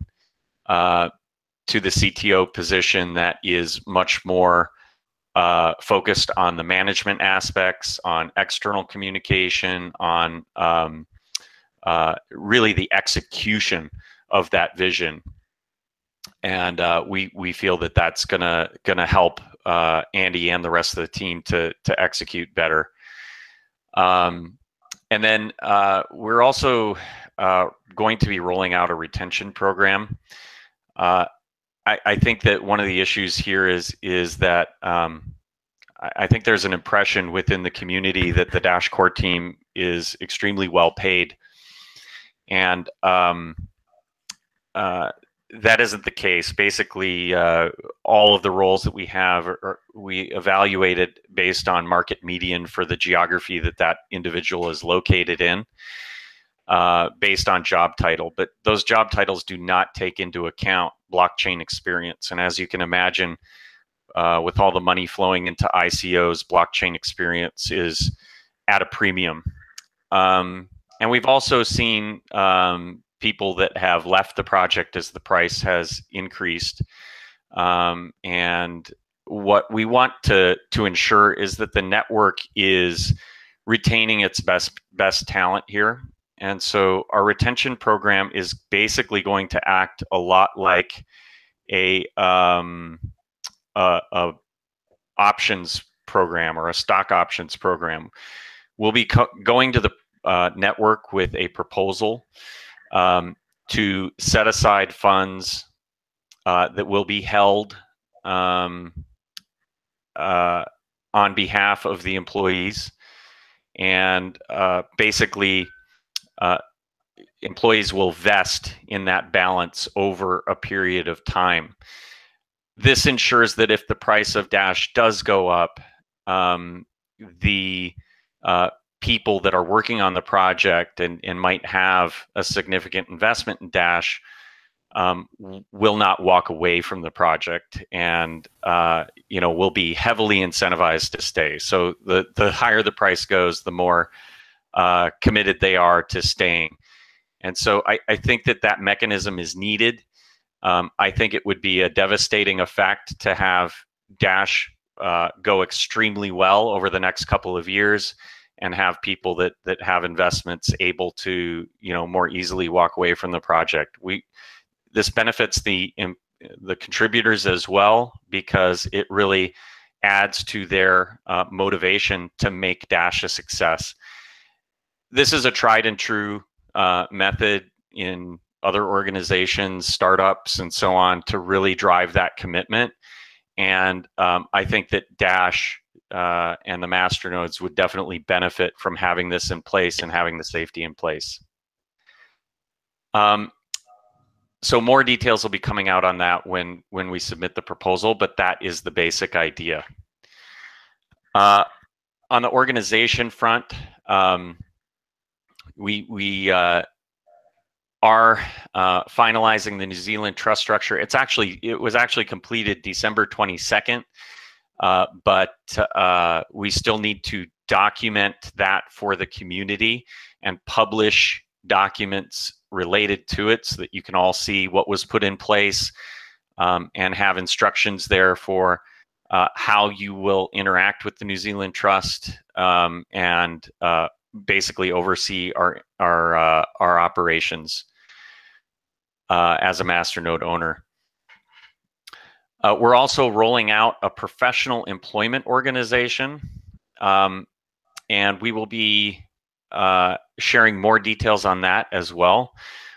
to the CTO position that is much more focused on the management aspects, on external communication, on really the execution of that vision. And we feel that that's gonna help Andy and the rest of the team to execute better. And then we're also going to be rolling out a retention program. I think that one of the issues here is that I think there's an impression within the community that the Dash Core team is extremely well paid, and that isn't the case. Basically, all of the roles that we have we evaluated based on market median for the geography that individual is located in. based on job title, but those job titles do not take into account blockchain experience. And as you can imagine, with all the money flowing into ICOs, blockchain experience is at a premium. And we've also seen people that have left the project as the price has increased. And what we want to ensure is that the network is retaining its best talent here. And so our retention program is basically going to act a lot like a options program or a stock options program. We'll be going to the network with a proposal to set aside funds that will be held on behalf of the employees. And basically, employees will vest in that balance over a period of time. This ensures that if the price of Dash does go up, the people that are working on the project and might have a significant investment in Dash will not walk away from the project, and will be heavily incentivized to stay. So the higher the price goes, the more committed they are to staying. And so I think that mechanism is needed. I think it would be a devastating effect to have Dash go extremely well over the next couple of years and have people that have investments able to more easily walk away from the project. This benefits the contributors as well, because it really adds to their motivation to make Dash a success. This is a tried and true method in other organizations, startups, and so on, to really drive that commitment. And I think that Dash and the masternodes would definitely benefit from having this in place and having the safety in place. So more details will be coming out on that when we submit the proposal, but that is the basic idea. On the organization front, we are finalizing the New Zealand trust structure. It was actually completed December 22nd, but we still need to document that for the community and publish documents related to it so that you can all see what was put in place, and have instructions there for how you will interact with the New Zealand Trust, and basically oversee our operations as a masternode owner. We're also rolling out a professional employment organization, and we will be sharing more details on that as well.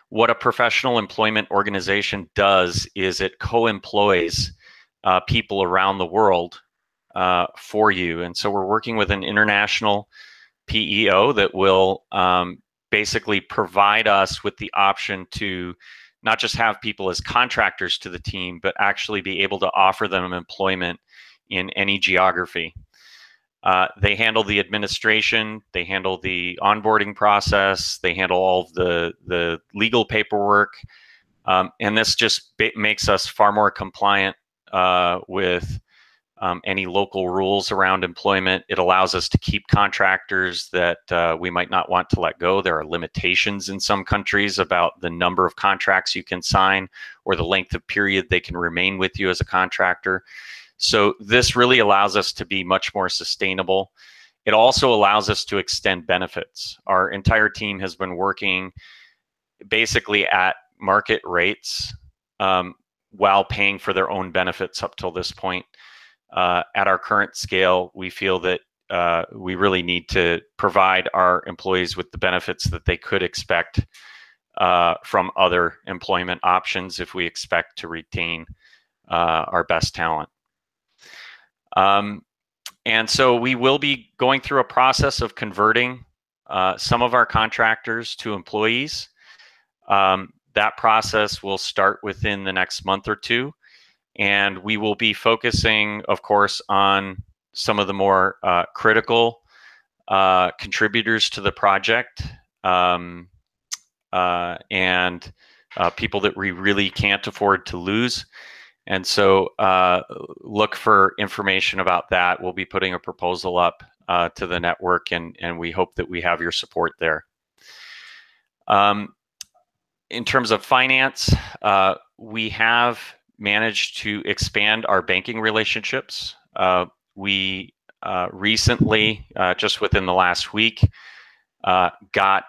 What a professional employment organization does is it co-employs people around the world for you. And so we're working with an international PEO that will basically provide us with the option to not just have people as contractors to the team, but actually be able to offer them employment in any geography. They handle the administration, they handle the onboarding process, they handle all of the legal paperwork, and this just makes us far more compliant with any local rules around employment. It allows us to keep contractors that we might not want to let go. There are limitations in some countries about the number of contracts you can sign or the length of period they can remain with you as a contractor. So this really allows us to be much more sustainable. It also allows us to extend benefits. Our entire team has been working basically at market rates while paying for their own benefits up till this point. At our current scale, we feel that we really need to provide our employees with the benefits that they could expect from other employment options if we expect to retain our best talent. And so we will be going through a process of converting some of our contractors to employees. That process will start within the next month or two. And we will be focusing, of course, on some of the more critical contributors to the project. and people that we really can't afford to lose. And so look for information about that. We'll be putting a proposal up to the network, and we hope that we have your support there. In terms of finance, we have managed to expand our banking relationships. We recently, just within the last week, got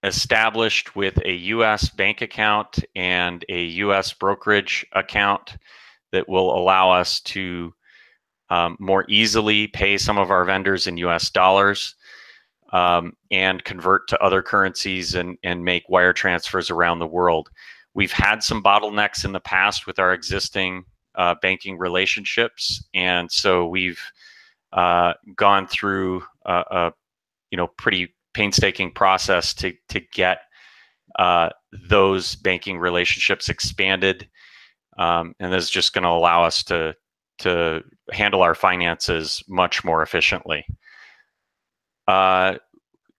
established with a U.S. bank account and a U.S. brokerage account that will allow us to more easily pay some of our vendors in U.S. dollars and convert to other currencies and make wire transfers around the world. We've had some bottlenecks in the past with our existing banking relationships, and so we've gone through a pretty painstaking process to get those banking relationships expanded, and this is just going to allow us to handle our finances much more efficiently.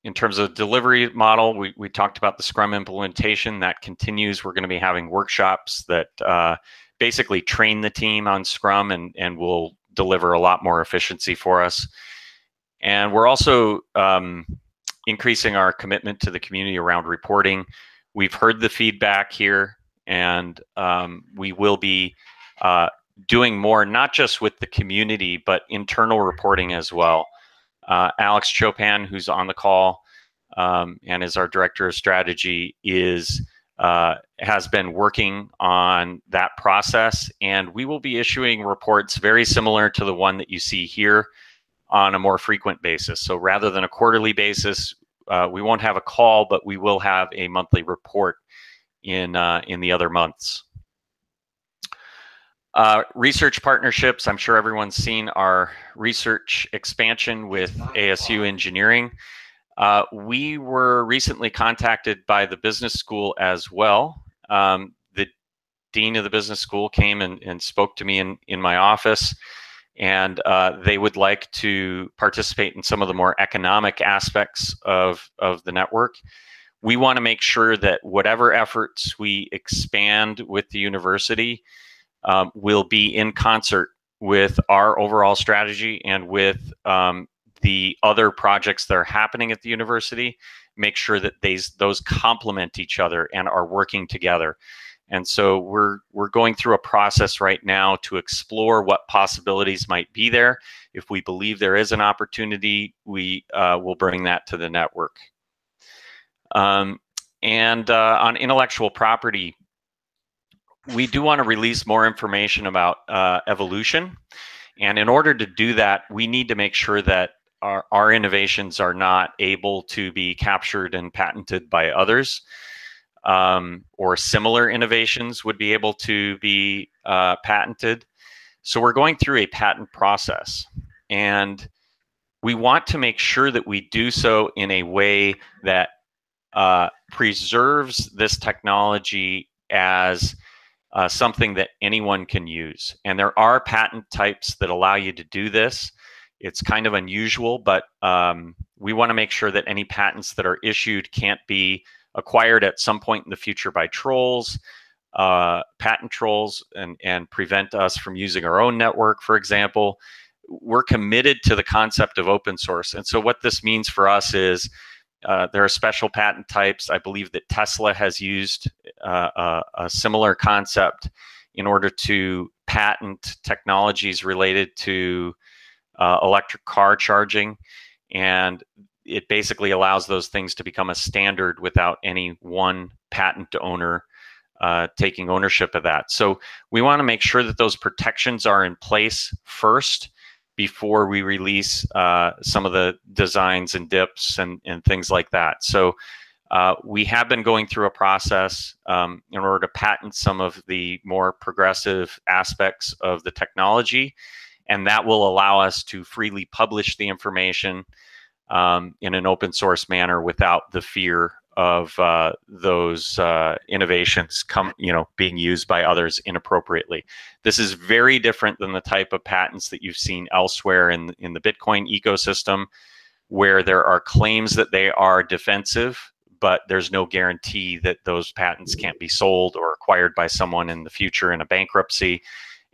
In terms of delivery model, we talked about the Scrum implementation. That continues. We're going to be having workshops that basically train the team on Scrum and will deliver a lot more efficiency for us. And we're also increasing our commitment to the community around reporting. We've heard the feedback here, and we will be doing more, not just with the community, but internal reporting as well. Alex Chopin, who's on the call and is our director of strategy, has been working on that process, and we will be issuing reports very similar to the one that you see here on a more frequent basis. So rather than a quarterly basis, we won't have a call, but we will have a monthly report in the other months. Research partnerships. I'm sure everyone's seen our research expansion with ASU Engineering. We were recently contacted by the business school as well. The dean of the business school came and spoke to me in my office, and they would like to participate in some of the more economic aspects of the network. We want to make sure that whatever efforts we expand with the university will be in concert with our overall strategy and with the other projects that are happening at the university. Make sure that those complement each other and are working together. And so we're going through a process right now to explore what possibilities might be there. If we believe there is an opportunity, we will bring that to the network. On intellectual property, we do want to release more information about evolution. And in order to do that, we need to make sure that our innovations are not able to be captured and patented by others, or similar innovations would be able to be patented. So we're going through a patent process, and we want to make sure that we do so in a way that preserves this technology as something that anyone can use. And there are patent types that allow you to do this. It's kind of unusual, but we want to make sure that any patents that are issued can't be acquired at some point in the future by trolls, patent trolls, and prevent us from using our own network, for example. We're committed to the concept of open source. And so what this means for us is there are special patent types. I believe that Tesla has used a similar concept in order to patent technologies related to electric car charging. And it basically allows those things to become a standard without any one patent owner taking ownership of that. So we want to make sure that those protections are in place first before we release some of the designs and dips and things like that. So we have been going through a process in order to patent some of the more progressive aspects of the technology, and that will allow us to freely publish the information in an open source manner without the fear of those innovations being used by others inappropriately. This is very different than the type of patents that you've seen elsewhere in the Bitcoin ecosystem, where there are claims that they are defensive, but there's no guarantee that those patents can't be sold or acquired by someone in the future in a bankruptcy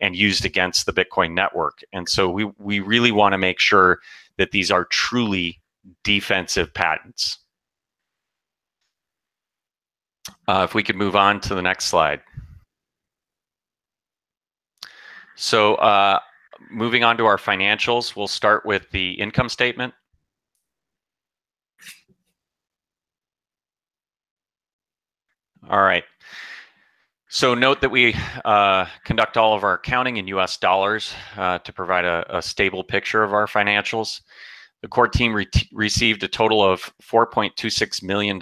and used against the Bitcoin network. And so we really want to make sure that these are truly defensive patents. If we could move on to the next slide. So moving on to our financials, we'll start with the income statement. All right. So note that we conduct all of our accounting in US dollars to provide a stable picture of our financials. The core team received a total of $4.26 million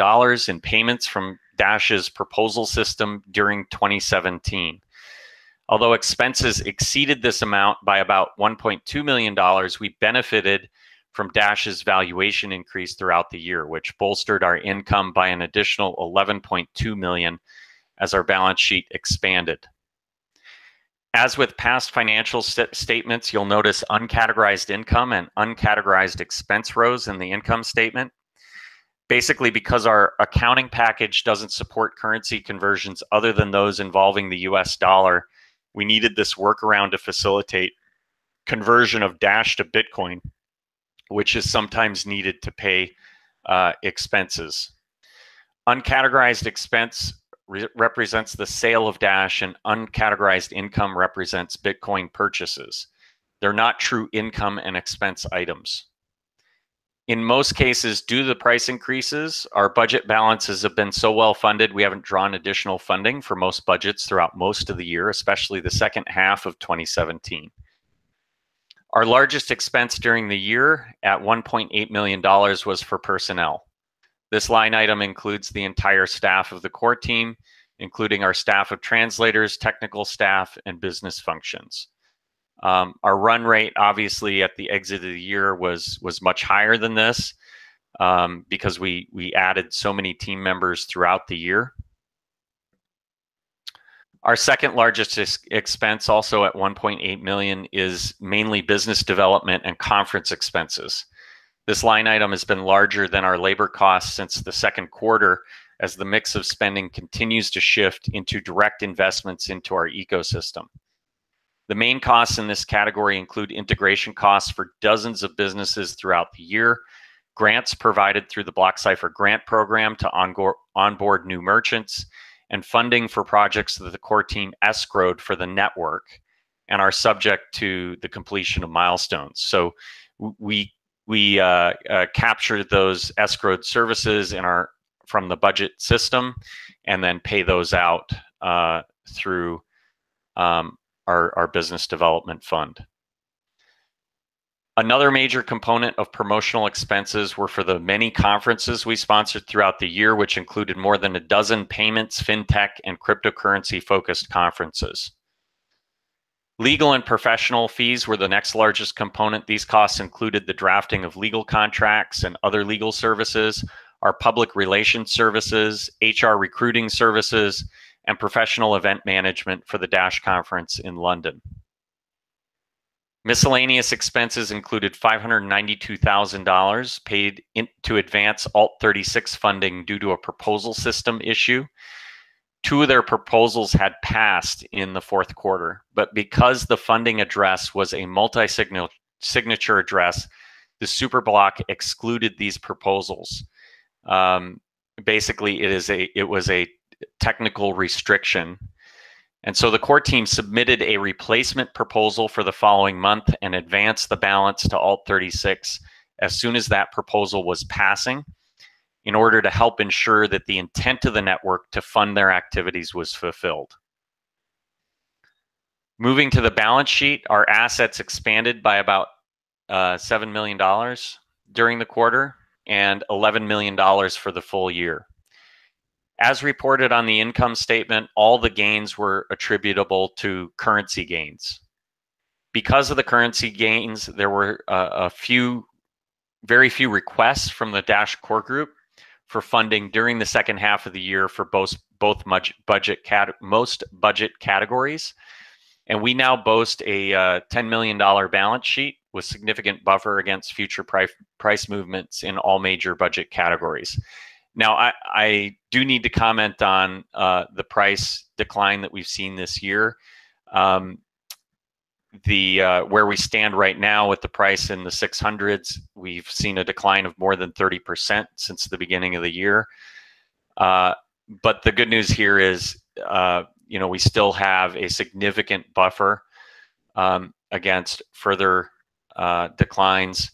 in payments from Dash's proposal system during 2017. Although expenses exceeded this amount by about $1.2 million, we benefited from Dash's valuation increase throughout the year, which bolstered our income by an additional $11.2 million as our balance sheet expanded. As with past financial statements, you'll notice uncategorized income and uncategorized expense rows in the income statement. Basically, because our accounting package doesn't support currency conversions other than those involving the US dollar, we needed this workaround to facilitate conversion of Dash to Bitcoin, which is sometimes needed to pay expenses. Uncategorized expense represents the sale of Dash, and uncategorized income represents Bitcoin purchases. They're not true income and expense items. In most cases, due to the price increases, our budget balances have been so well funded, we haven't drawn additional funding for most budgets throughout most of the year, especially the second half of 2017. Our largest expense during the year at $1.8 million was for personnel. This line item includes the entire staff of the core team, including our staff of translators, technical staff, and business functions. Our run rate, obviously, at the exit of the year was much higher than this because we added so many team members throughout the year. Our second largest expense, also at $1.8 million, is mainly business development and conference expenses. This line item has been larger than our labor costs since the second quarter as the mix of spending continues to shift into direct investments into our ecosystem. The main costs in this category include integration costs for dozens of businesses throughout the year, grants provided through the BlockCypher grant program to onboard new merchants, and funding for projects that the core team escrowed for the network and are subject to the completion of milestones. So we capture those escrowed services from the budget system and then pay those out through our business development fund. Another major component of promotional expenses were for the many conferences we sponsored throughout the year, which included more than a dozen payments, fintech, and cryptocurrency-focused conferences. Legal and professional fees were the next largest component. These costs included the drafting of legal contracts and other legal services, our public relations services, HR recruiting services, and professional event management for the Dash conference in London. Miscellaneous expenses included $592,000 paid to advance Alt-36 funding due to a proposal system issue. Two of their proposals had passed in the fourth quarter, but because the funding address was a multi-signature address, the Superblock excluded these proposals. Basically, it was a technical restriction. And so the core team submitted a replacement proposal for the following month and advanced the balance to Alt-36 as soon as that proposal was passing in order to help ensure that the intent of the network to fund their activities was fulfilled. Moving to the balance sheet, our assets expanded by about $7 million during the quarter and $11 million for the full year. As reported on the income statement, all the gains were attributable to currency gains. Because of the currency gains, there were very few requests from the Dash core group for funding during the second half of the year for most budget categories. And we now boast a $10 million balance sheet with significant buffer against future price movements in all major budget categories. Now, I do need to comment on the price decline that we've seen this year. Where we stand right now with the price in the 600s, we've seen a decline of more than 30% since the beginning of the year. But the good news here is, we still have a significant buffer against further declines,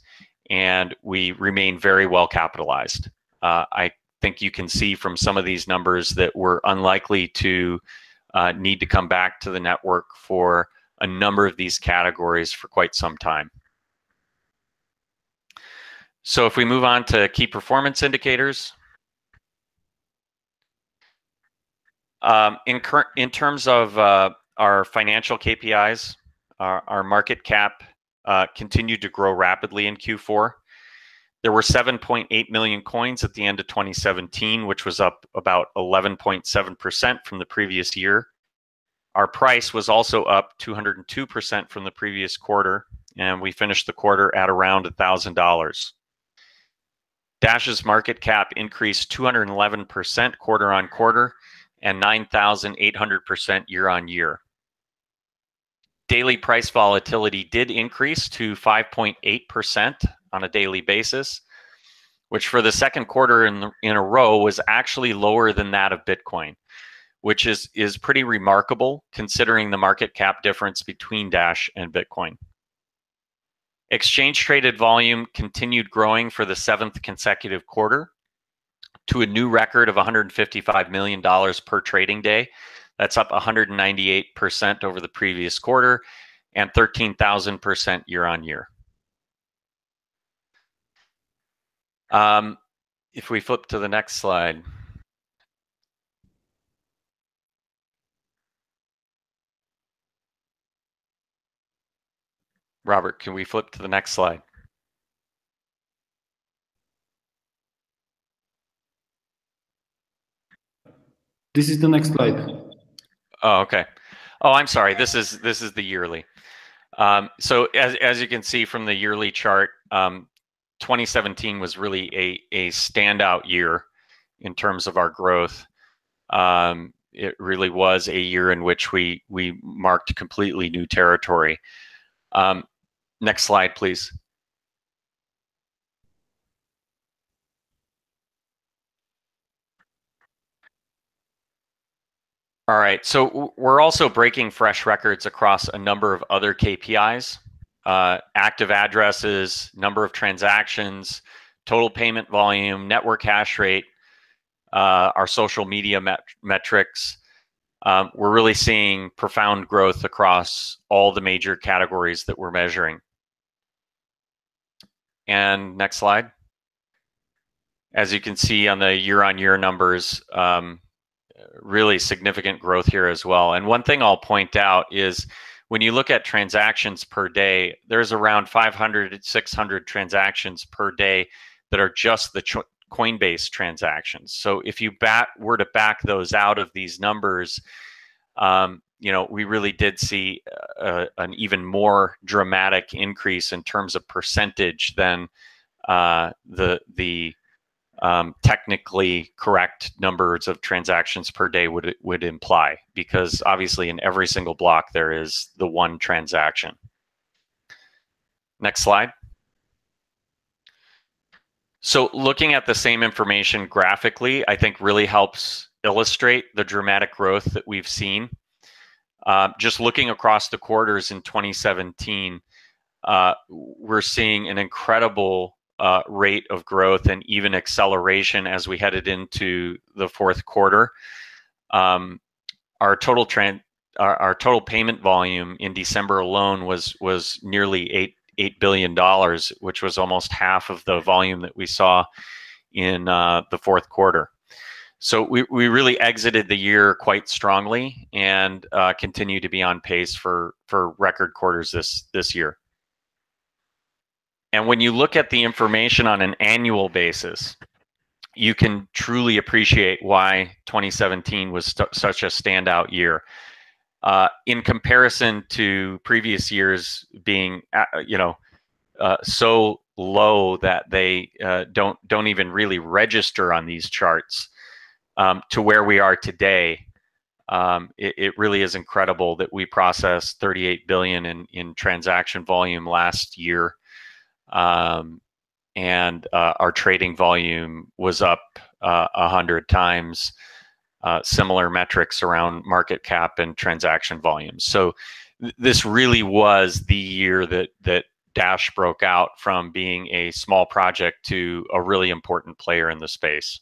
and we remain very well capitalized. I think you can see from some of these numbers that we're unlikely to need to come back to the network for a number of these categories for quite some time. So if we move on to key performance indicators, in terms of our financial KPIs, our market cap continued to grow rapidly in Q4. There were 7.8 million coins at the end of 2017, which was up about 11.7% from the previous year. Our price was also up 202% from the previous quarter, and we finished the quarter at around $1,000. Dash's market cap increased 211% quarter on quarter and 9,800% year on year. Daily price volatility did increase to 5.8% on a daily basis, which for the second quarter in a row was actually lower than that of Bitcoin, which is pretty remarkable considering the market cap difference between Dash and Bitcoin. Exchange traded volume continued growing for the 7th consecutive quarter to a new record of $155 million per trading day. That's up 198% over the previous quarter and 13,000% year on year. If we flip to the next slide. Robert, can we flip to the next slide? This is the next slide. Oh, okay. Oh, I'm sorry. This is the yearly. So as you can see from the yearly chart, 2017 was really a standout year in terms of our growth. It really was a year in which we marked completely new territory. Next slide, please. All right, so we're also breaking fresh records across a number of other KPIs. Active addresses, number of transactions, total payment volume, network hash rate, our social media metrics. We're really seeing profound growth across all the major categories that we're measuring. And next slide. As you can see on the year-on-year numbers, really significant growth here as well. And one thing I'll point out is when you look at transactions per day, there's around 500 to 600 transactions per day that are just the Coinbase transactions. So if you were to back those out of these numbers, we really did see an even more dramatic increase in terms of percentage than the technically correct numbers of transactions per day would imply, because obviously in every single block there is the one transaction. Next slide. So looking at the same information graphically, I think really helps illustrate the dramatic growth that we've seen. Just looking across the quarters in 2017, we're seeing an incredible rate of growth and even acceleration as we headed into the fourth quarter. Our total payment volume in December alone was nearly $8 billion, which was almost half of the volume that we saw in the fourth quarter. So we really exited the year quite strongly and continue to be on pace for record quarters this year. And when you look at the information on an annual basis, you can truly appreciate why 2017 was such a standout year. In comparison to previous years being, so low that they don't even really register on these charts, to where we are today. It really is incredible that we processed 38 billion in transaction volume last year, and our trading volume was up 100 times. Similar metrics around market cap and transaction volumes. So this really was the year that Dash broke out from being a small project to a really important player in the space.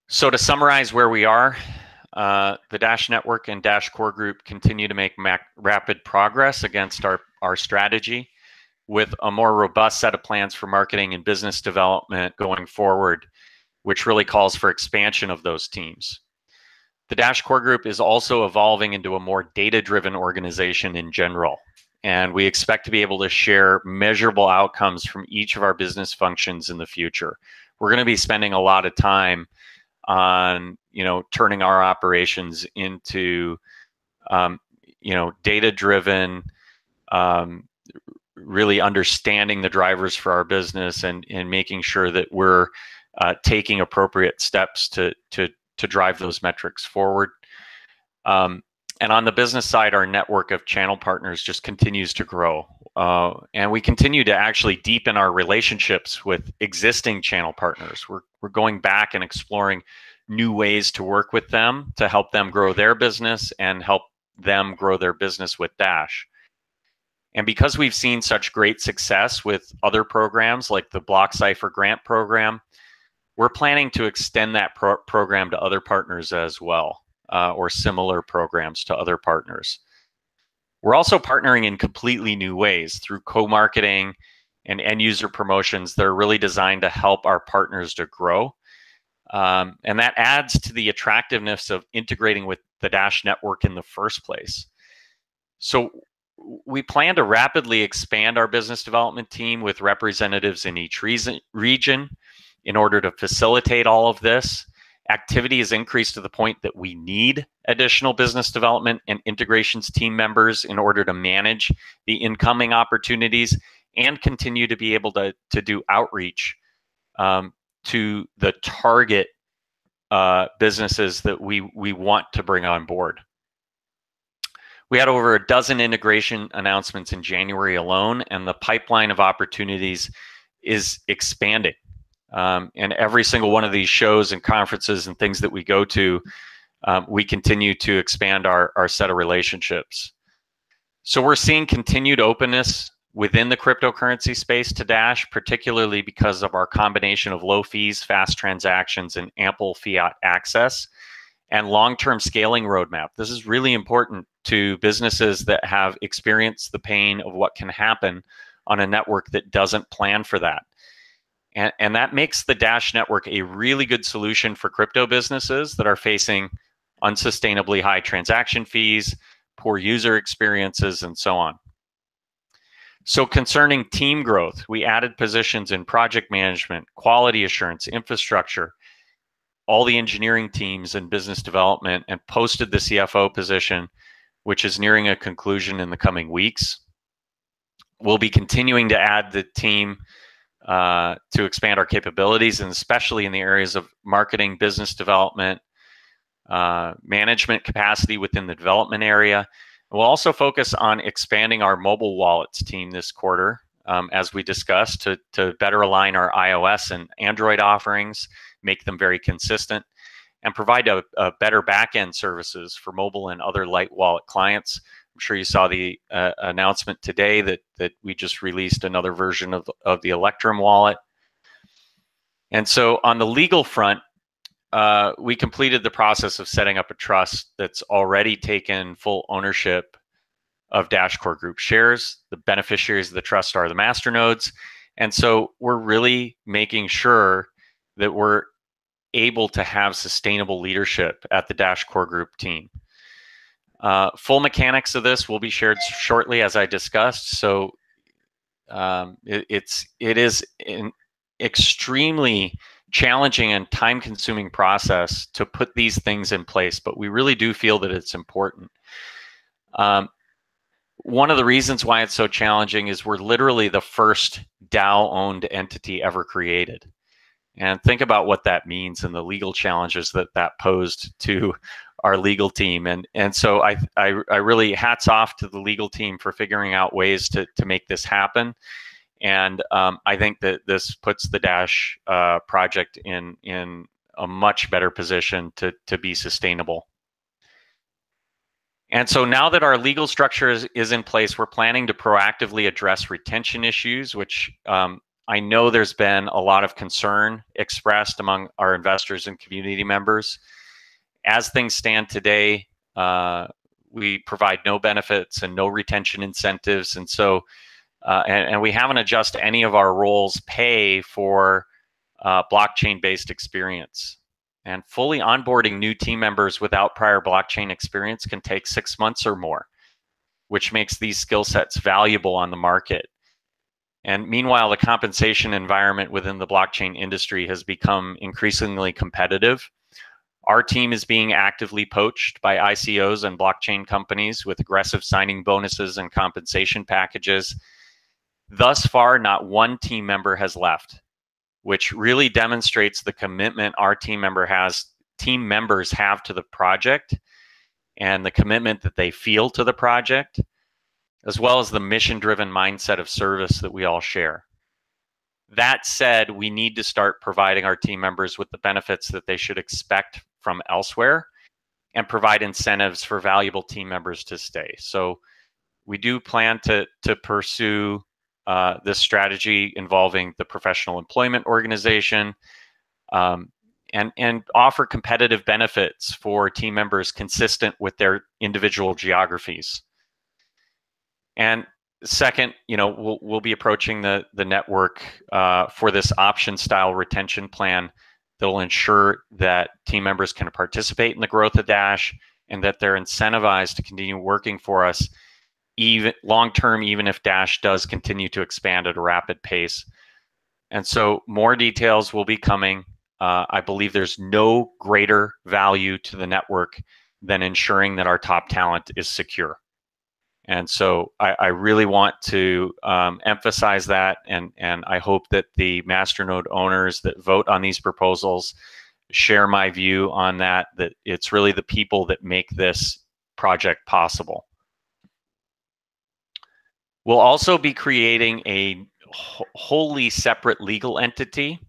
So to summarize where we are, the Dash Network and Dash Core Group continue to make rapid progress against our strategy, with a more robust set of plans for marketing and business development going forward, which really calls for expansion of those teams. The Dash Core Group is also evolving into a more data-driven organization in general, and we expect to be able to share measurable outcomes from each of our business functions in the future. We're going to be spending a lot of time on, turning our operations into, data-driven, really understanding the drivers for our business and making sure that we're taking appropriate steps to drive those metrics forward. And on the business side, our network of channel partners just continues to grow. And we continue to actually deepen our relationships with existing channel partners. We're going back and exploring new ways to work with them to help them grow their business and help them grow their business with Dash. And because we've seen such great success with other programs like the BlockCypher grant program, we're planning to extend that program to other partners as well, or similar programs to other partners. We're also partnering in completely new ways through co-marketing and end user promotions that are really designed to help our partners to grow. And that adds to the attractiveness of integrating with the Dash Network in the first place. So we plan to rapidly expand our business development team with representatives in each region in order to facilitate all of this. Activity has increased to the point that we need additional business development and integrations team members in order to manage the incoming opportunities and continue to be able to do outreach to the target businesses that we want to bring on board. We had over a dozen integration announcements in January alone, and the pipeline of opportunities is expanding. And every single one of these shows and conferences and things that we go to, we continue to expand our set of relationships. So we're seeing continued openness within the cryptocurrency space to Dash, particularly because of our combination of low fees, fast transactions, and ample fiat access, and long-term scaling roadmap. This is really important to businesses that have experienced the pain of what can happen on a network that doesn't plan for that. And that makes the Dash Network a really good solution for crypto businesses that are facing unsustainably high transaction fees, poor user experiences, and so on. So concerning team growth, we added positions in project management, quality assurance, infrastructure, all the engineering teams and business development, and posted the CFO position, which is nearing a conclusion in the coming weeks. We'll be continuing to add the team to expand our capabilities, and especially in the areas of marketing, business development, management capacity within the development area. We'll also focus on expanding our mobile wallets team this quarter, as we discussed, to better align our iOS and Android offerings, make them very consistent, and provide a better back-end services for mobile and other light wallet clients. I'm sure you saw the announcement today that we just released another version of the Electrum wallet. And so on the legal front, we completed the process of setting up a trust that's already taken full ownership of Dash Core Group shares. The beneficiaries of the trust are the masternodes. And so we're really making sure that we're able to have sustainable leadership at the Dash Core Group team. Full mechanics of this will be shared shortly, as I discussed. So it is an extremely challenging and time-consuming process to put these things in place, but we really do feel that it's important. one of the reasons why it's so challenging is we're literally the first DAO-owned entity ever created. And think about what that means and the legal challenges that that posed to our legal team. And so I really hats off to the legal team for figuring out ways to make this happen. And I think that this puts the Dash project in a much better position to be sustainable. And so now that our legal structure is in place, we're planning to proactively address retention issues, which I know there's been a lot of concern expressed among our investors and community members. As things stand today, we provide no benefits and no retention incentives. And so, and we haven't adjusted any of our roles pay for blockchain-based experience. And fully onboarding new team members without prior blockchain experience can take 6 months or more, which makes these skill sets valuable on the market. And meanwhile, the compensation environment within the blockchain industry has become increasingly competitive. Our team is being actively poached by ICOs and blockchain companies with aggressive signing bonuses and compensation packages. Thus far, not one team member has left, which really demonstrates the commitment our team members have to the project and the commitment that they feel to the project, as well as the mission-driven mindset of service that we all share. That said, we need to start providing our team members with the benefits that they should expect from elsewhere and provide incentives for valuable team members to stay. So we do plan to pursue this strategy involving the professional employment organization and offer competitive benefits for team members consistent with their individual geographies. And second, we'll be approaching the network for this option style retention plan that will ensure that team members can participate in the growth of Dash and that they're incentivized to continue working for us even long-term, even if Dash does continue to expand at a rapid pace. And so more details will be coming. I believe there's no greater value to the network than ensuring that our top talent is secure. And so I really want to emphasize that, and I hope that the masternode owners that vote on these proposals share my view on that it's really the people that make this project possible. We'll also be creating a wholly separate legal entity.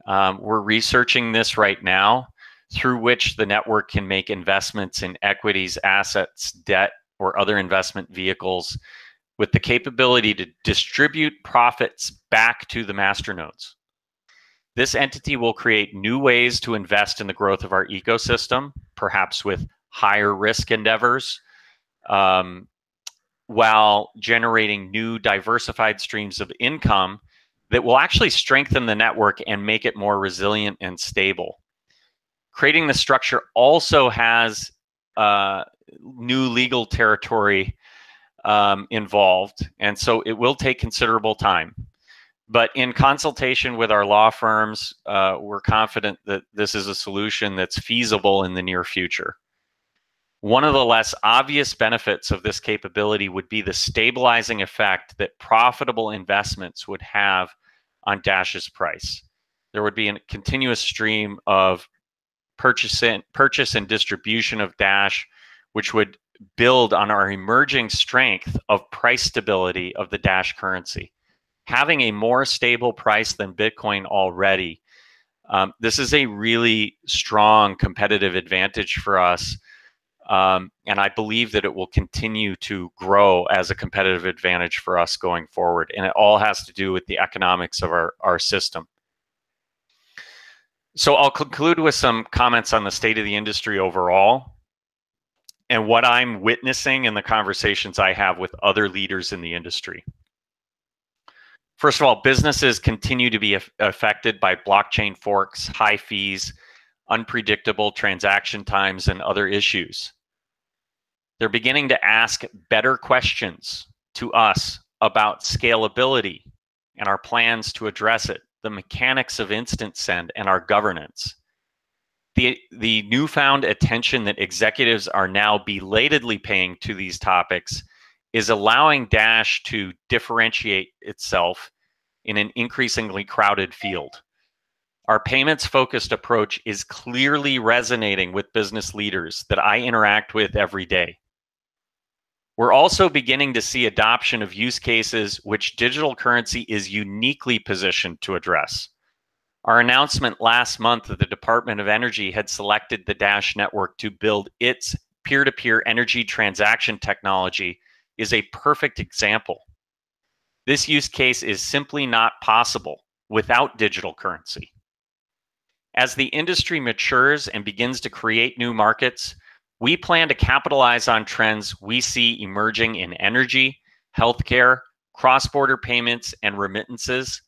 We're researching this right now, through which the network can make investments in equities, assets, debt, or other investment vehicles with the capability to distribute profits back to the masternodes. This entity will create new ways to invest in the growth of our ecosystem, perhaps with higher risk endeavors, while generating new diversified streams of income that will actually strengthen the network and make it more resilient and stable. Creating the structure also has new legal territory involved, and so it will take considerable time. But in consultation with our law firms, we're confident that this is a solution that's feasible in the near future. One of the less obvious benefits of this capability would be the stabilizing effect that profitable investments would have on Dash's price. There would be a continuous stream of purchase and distribution of Dash, which would build on our emerging strength of price stability of the Dash currency. Having a more stable price than Bitcoin already, this is a really strong competitive advantage for us. And I believe that it will continue to grow as a competitive advantage for us going forward. And it all has to do with the economics of our system. So I'll conclude with some comments on the state of the industry overall and what I'm witnessing in the conversations I have with other leaders in the industry. First of all, businesses continue to be affected by blockchain forks, high fees, unpredictable transaction times, and other issues. They're beginning to ask better questions to us about scalability and our plans to address it, the mechanics of instant send, and our governance. The newfound attention that executives are now belatedly paying to these topics is allowing Dash to differentiate itself in an increasingly crowded field. Our payments-focused approach is clearly resonating with business leaders that I interact with every day. We're also beginning to see adoption of use cases which digital currency is uniquely positioned to address. Our announcement last month that the Department of Energy had selected the Dash network to build its peer-to-peer energy transaction technology is a perfect example. This use case is simply not possible without digital currency. As the industry matures and begins to create new markets, we plan to capitalize on trends we see emerging in energy, healthcare, cross-border payments and remittances,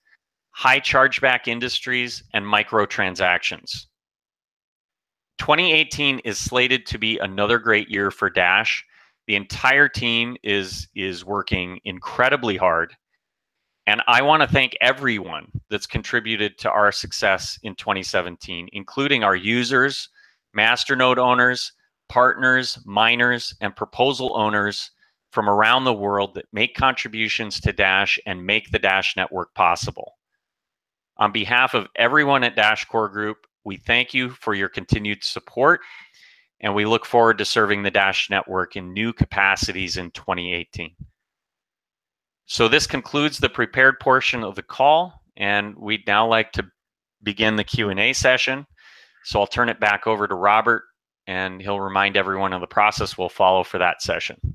high chargeback industries, and microtransactions. 2018 is slated to be another great year for Dash. The entire team is working incredibly hard. And I want to thank everyone that's contributed to our success in 2017, including our users, masternode owners, partners, miners, and proposal owners from around the world that make contributions to Dash and make the Dash network possible. On behalf of everyone at Dash Core Group, we thank you for your continued support, and we look forward to serving the Dash network in new capacities in 2018. So this concludes the prepared portion of the call, and we'd now like to begin the Q&A session. So I'll turn it back over to Robert, and he'll remind everyone of the process we'll follow for that session.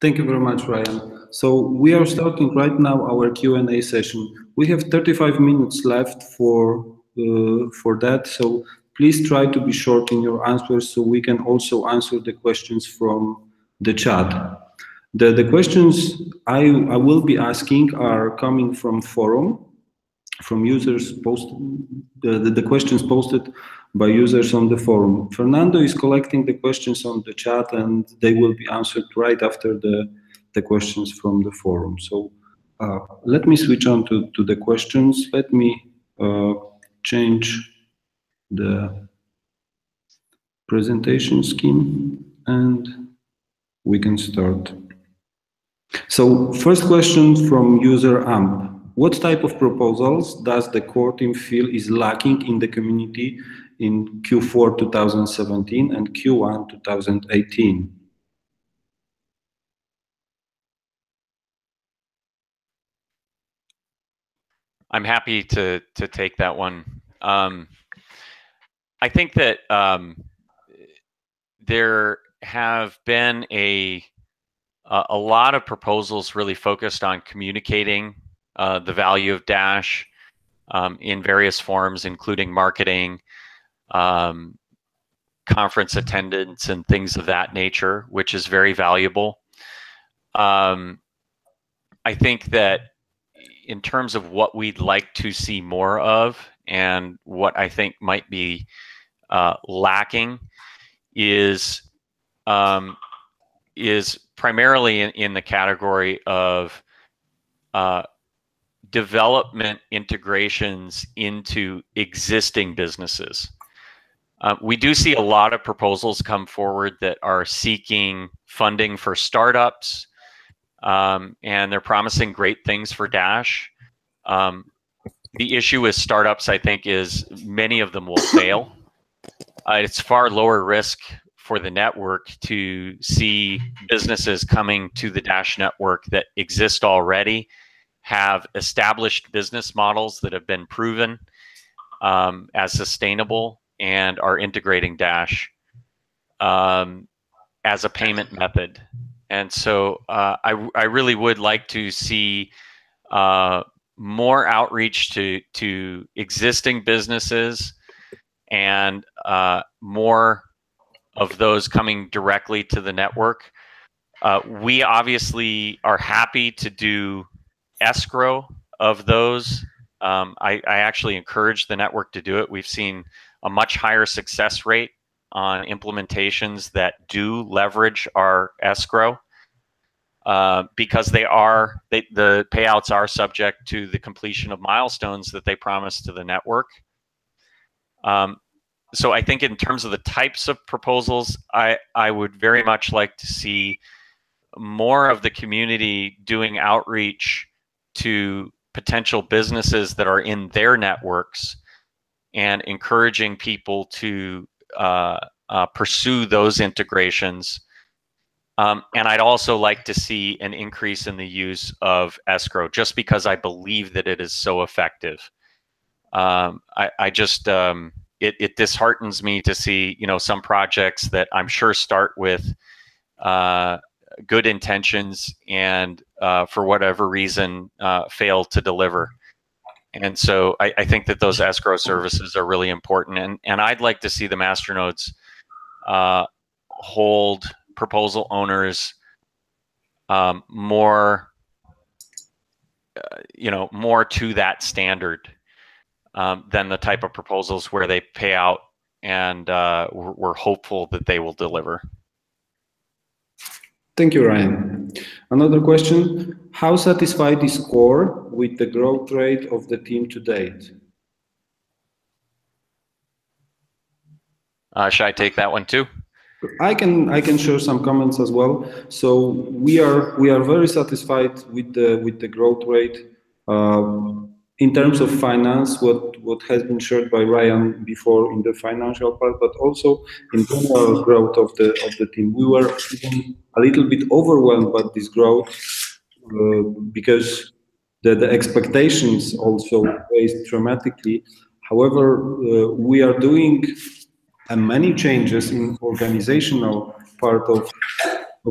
Thank you very much, Ryan. So we are starting right now our Q&A session. We have 35 minutes left for that, so please try to be short in your answers so we can also answer the questions from the chat. The questions I will be asking are coming from forum, from users the questions posted by users on the forum. Fernando is collecting the questions on the chat, and they will be answered right after the questions from the forum. So let me switch on to the questions. Let me change the presentation scheme, and we can start. So first question from user AMP. What type of proposals does the core team feel is lacking in the community in Q4 2017 and Q1 2018? I'm happy to take that one. I think that there have been a lot of proposals really focused on communicating the value of Dash in various forms, including marketing, conference attendance, and things of that nature, which is very valuable. I think that in terms of what we'd like to see more of, and what I think might be lacking, is primarily in the category of development integrations into existing businesses. We do see a lot of proposals come forward that are seeking funding for startups, and they're promising great things for Dash. The issue with startups, I think, is many of them will fail. It's far lower risk for the network to see businesses coming to the Dash network that exist already, have established business models that have been proven as sustainable, and are integrating Dash as a payment method. And so I really would like to see more outreach to existing businesses, and more of those coming directly to the network. We obviously are happy to do escrow of those. I actually encourage the network to do it. We've seen a much higher success rate on implementations that do leverage our escrow, because the payouts are subject to the completion of milestones that they promise to the network. So I think in terms of the types of proposals, I would very much like to see more of the community doing outreach to potential businesses that are in their networks and encouraging people to pursue those integrations. And I'd also like to see an increase in the use of escrow, just because I believe that it is so effective. I just it disheartens me to see, you know, some projects that I'm sure start with good intentions and for whatever reason fail to deliver. And so I think that those escrow services are really important, and I'd like to see the masternodes hold proposal owners more, you know, more to that standard than the type of proposals where they pay out and we're hopeful that they will deliver. Thank you, Ryan. Another question: how satisfied is Core with the growth rate of the team to date? Should I take that one too? I can share some comments as well. So we are very satisfied with the growth rate. In terms of finance, what has been shared by Ryan before in the financial part, but also in general growth of the team. We were even a little bit overwhelmed by this growth because the expectations also raised dramatically. However, we are doing many changes in organizational part of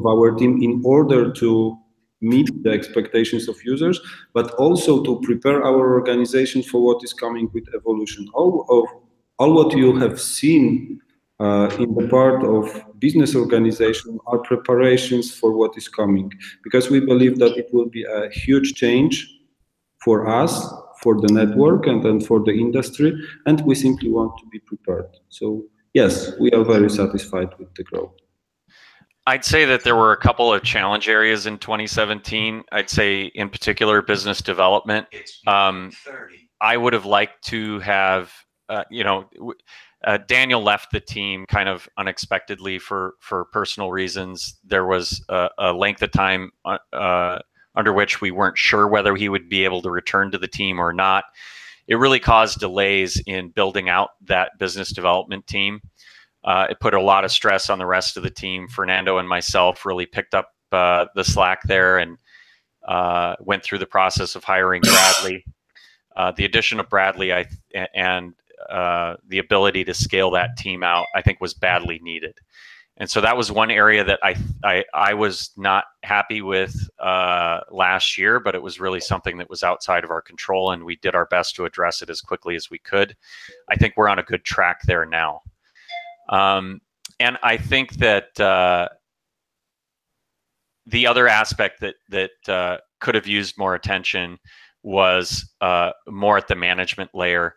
our team in order to meet the expectations of users, but also to prepare our organization for what is coming with evolution. All what you have seen in the part of business organization are preparations for what is coming, because we believe that it will be a huge change for us, for the network, and then for the industry, and we simply want to be prepared. So yes, we are very satisfied with the growth. I'd say that there were a couple of challenge areas in 2017. I'd say in particular business development. I would have liked to have, Daniel left the team kind of unexpectedly for personal reasons. There was a length of time under which we weren't sure whether he would be able to return to the team or not. It really caused delays in building out that business development team. It put a lot of stress on the rest of the team. Fernando and myself really picked up the slack there and went through the process of hiring Bradley. The addition of Bradley and the ability to scale that team out, I think, was badly needed. And so that was one area that I was not happy with last year, but it was really something that was outside of our control, and we did our best to address it as quickly as we could. I think we're on a good track there now. And I think that the other aspect that could have used more attention was more at the management layer,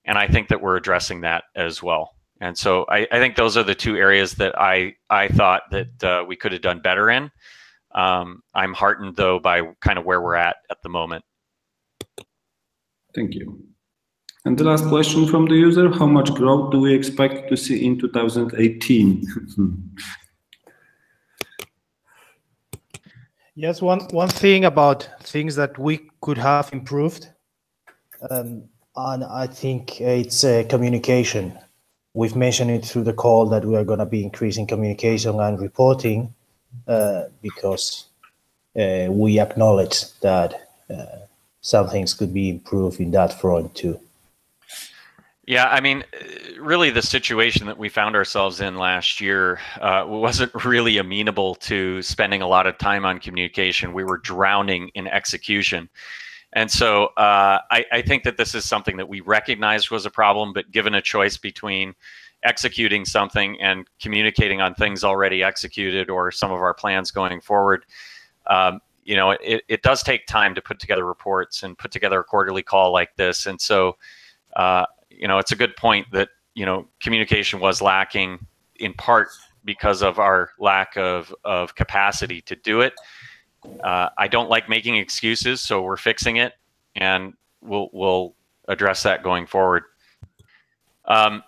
and I think that we're addressing that as well. And so I think those are the two areas that I thought that we could have done better in. I'm heartened, though, by kind of where we're at the moment. Thank you. And the last question from the user: how much growth do we expect to see in 2018? Yes, one thing about things that we could have improved, and I think it's communication. We've mentioned it through the call that we are going to be increasing communication and reporting because we acknowledge that some things could be improved in that front too. Yeah, I mean, really the situation that we found ourselves in last year wasn't really amenable to spending a lot of time on communication. We were drowning in execution. And so I think that this is something that we recognized was a problem, but given a choice between executing something and communicating on things already executed or some of our plans going forward, it does take time to put together reports and put together a quarterly call like this. And so, it's a good point that, communication was lacking in part because of our lack of capacity to do it. I don't like making excuses, so we're fixing it, and we'll address that going forward. To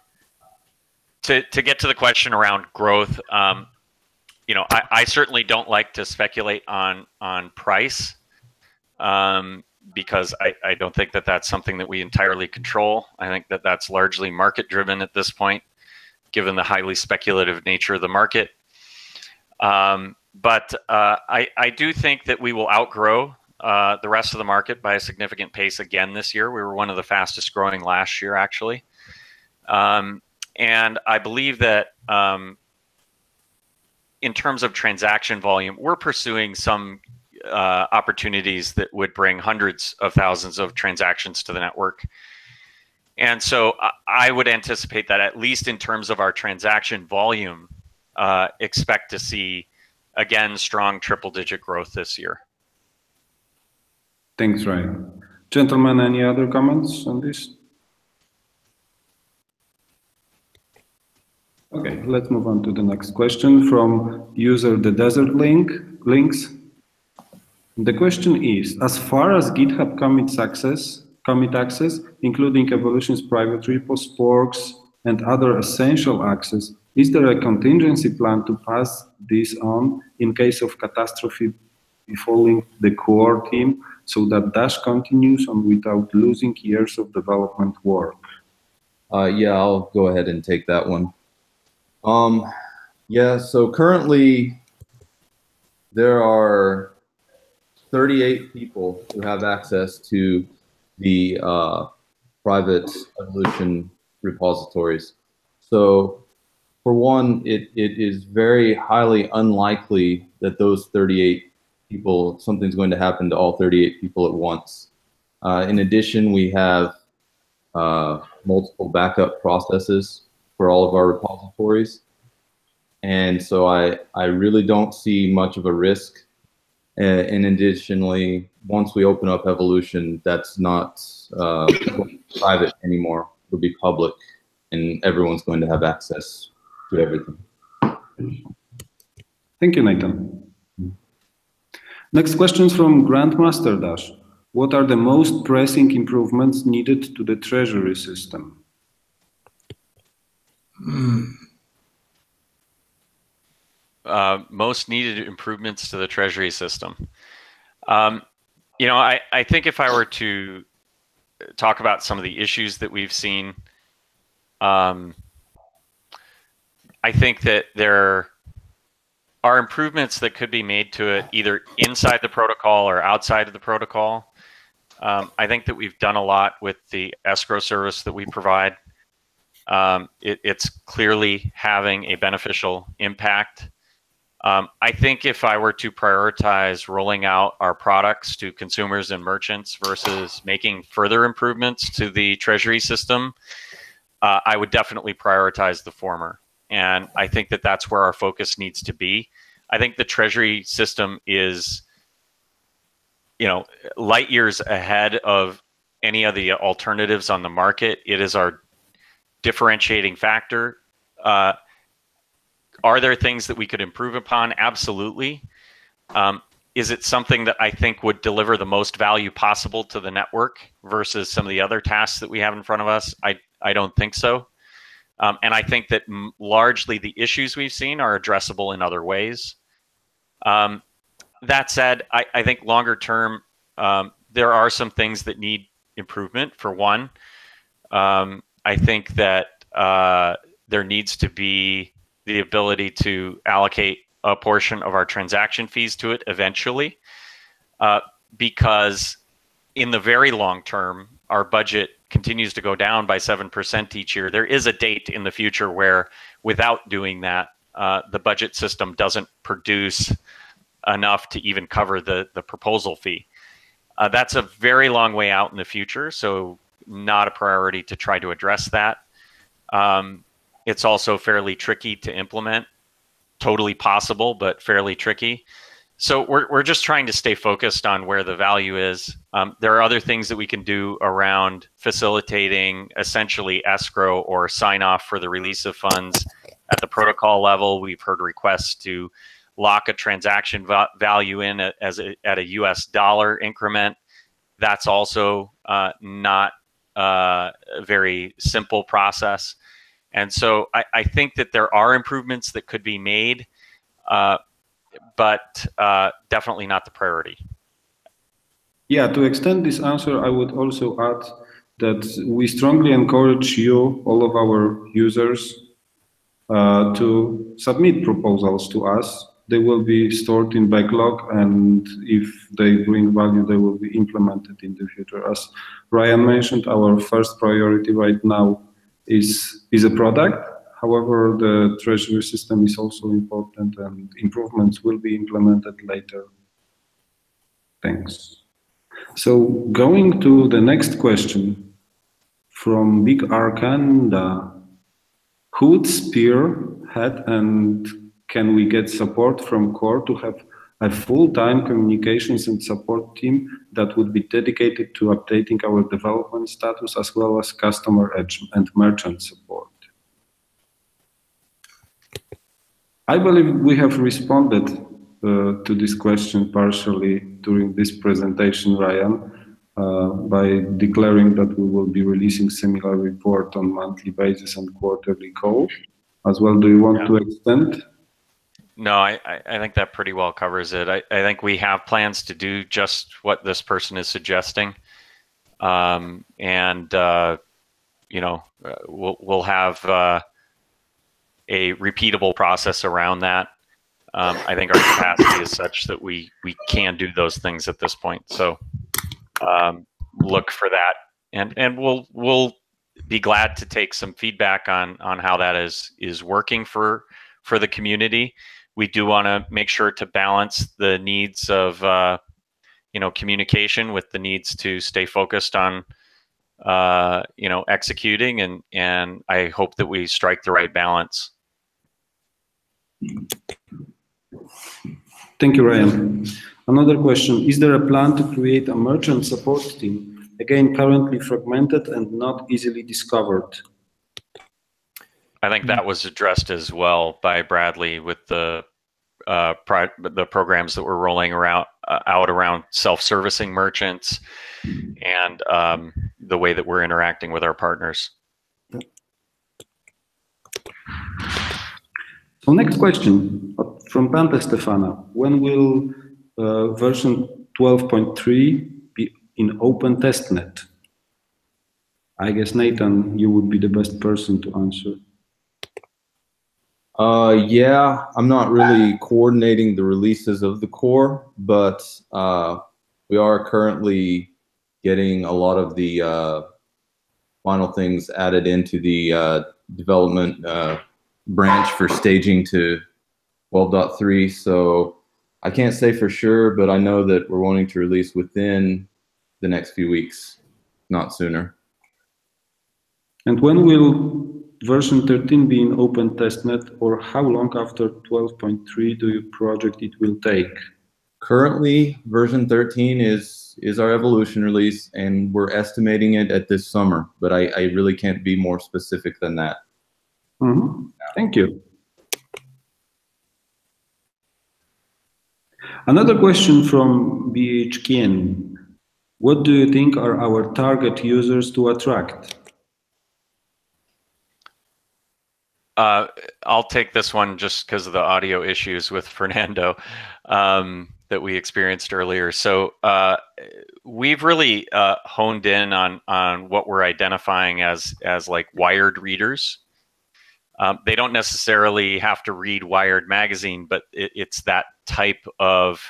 get to the question around growth, I certainly don't like to speculate on price, because I don't think that that's something that we entirely control. I think that that's largely market driven at this point, given the highly speculative nature of the market. But I do think that we will outgrow the rest of the market by a significant pace again this year. We were one of the fastest growing last year, actually. And I believe that in terms of transaction volume, we're pursuing some opportunities that would bring hundreds of thousands of transactions to the network. And so I would anticipate that, at least in terms of our transaction volume, expect to see, again, strong triple-digit growth this year. Thanks, Ryan. Gentlemen, any other comments on this? Okay, let's move on to the next question from user The Desert Links. The question is, as far as GitHub commit access, including Evolution's private repos, forks, and other essential access, is there a contingency plan to pass this on in case of catastrophe befalling the core team, so that Dash continues on without losing years of development work? Yeah, I'll go ahead and take that one. Yeah, so currently there are 38 people who have access to the private Evolution repositories. So for one, it is very highly unlikely that those 38 people, something's going to happen to all 38 people at once. In addition, we have multiple backup processes for all of our repositories. And so I really don't see much of a risk. And additionally, once we open up Evolution, that's not private anymore. It'll be public, and everyone's going to have access to everything. Thank you, Nathan. Next question is from Grandmaster Dash. What are the most pressing improvements needed to the treasury system? Most needed improvements to the treasury system. I think if I were to talk about some of the issues that we've seen, I think that there are improvements that could be made to it either inside the protocol or outside of the protocol. I think that we've done a lot with the escrow service that we provide. It's clearly having a beneficial impact. I think if I were to prioritize rolling out our products to consumers and merchants versus making further improvements to the treasury system, I would definitely prioritize the former. And I think that that's where our focus needs to be. I think the treasury system is, light years ahead of any of the alternatives on the market. It is our differentiating factor. Are there things that we could improve upon? Absolutely. Is it something that I think would deliver the most value possible to the network versus some of the other tasks that we have in front of us? I don't think so. And I think that largely the issues we've seen are addressable in other ways. That said, I think longer term, there are some things that need improvement. For one, I think that there needs to be the ability to allocate a portion of our transaction fees to it eventually, because in the very long term, our budget continues to go down by 7% each year. There is a date in the future where, without doing that, the budget system doesn't produce enough to even cover the proposal fee. That's a very long way out in the future, so not a priority to try to address that. It's also fairly tricky to implement. Totally possible, but fairly tricky. So we're just trying to stay focused on where the value is. There are other things that we can do around facilitating essentially escrow or sign off for the release of funds at the protocol level. We've heard requests to lock a transaction value in at a US dollar increment. That's also not a very simple process. And so I think that there are improvements that could be made. but definitely not the priority. Yeah, to extend this answer, I would also add that we strongly encourage you, all of our users, to submit proposals to us. They will be stored in backlog, and if they bring value, they will be implemented in the future. As Ryan mentioned, our first priority right now is a product. However, the treasury system is also important, and improvements will be implemented later. Thanks. So going to the next question from Big Arcanda. Who would spearhead, and can we get support from core to have a full-time communications and support team that would be dedicated to updating our development status as well as customer and merchant support? I believe we have responded to this question partially during this presentation, Ryan, by declaring that we will be releasing similar report on monthly basis and quarterly call as well. Do you want to extend? No, I think that pretty well covers it. I think we have plans to do just what this person is suggesting. You know, we'll have a repeatable process around that. I think our capacity is such that we can do those things at this point. So look for that, and we'll be glad to take some feedback on how that is working for the community. We do want to make sure to balance the needs of you know, communication with the needs to stay focused on you know, executing, and I hope that we strike the right balance. Thank you, Ryan. Another question: is there a plan to create a merchant support team? Again, currently fragmented and not easily discovered. I think that was addressed as well by Bradley with the programs that we're rolling out around self-servicing merchants and the way that we're interacting with our partners. So next question from Pante Stefana. When will version 12.3 be in open testnet? I guess, Nathan, you would be the best person to answer. Yeah, I'm not really coordinating the releases of the core, but we are currently getting a lot of the final things added into the development branch for staging to 12.3. So I can't say for sure, but I know that we're wanting to release within the next few weeks, not sooner. And when will version 13 be in open testnet, or how long after 12.3 do you project it will take? Currently, version 13 is our evolution release, and we're estimating it at this summer, but I really can't be more specific than that. Mm-hmm. Thank you. Another question from BHKN. What do you think are our target users to attract? I'll take this one just because of the audio issues with Fernando that we experienced earlier. So we've really honed in on what we're identifying as like wired readers. They don't necessarily have to read Wired magazine, but it's that type of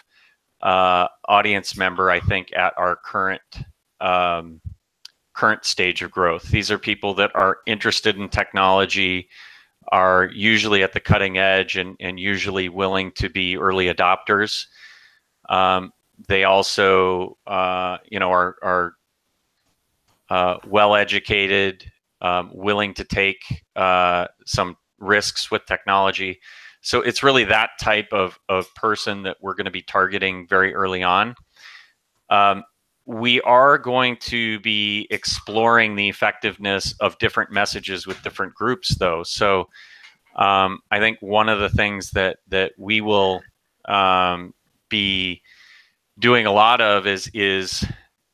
audience member, I think, at our current stage of growth. These are people that are interested in technology, are usually at the cutting edge, and usually willing to be early adopters. They also, you know, are well-educated, willing to take some risks with technology. So it's really that type of person that we're going to be targeting very early on. We are going to be exploring the effectiveness of different messages with different groups, though. So I think one of the things that we will be doing a lot of is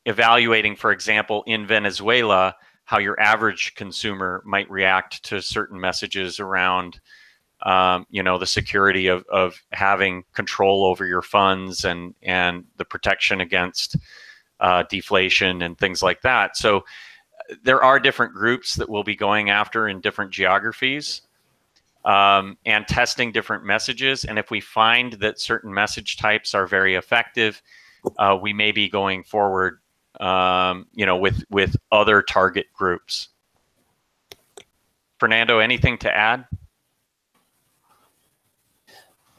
evaluating, for example, in Venezuela, how your average consumer might react to certain messages around the security of having control over your funds and the protection against deflation and things like that. So there are different groups that we'll be going after in different geographies, and testing different messages. And if we find that certain message types are very effective, we may be going forward, with other target groups. Fernando, anything to add?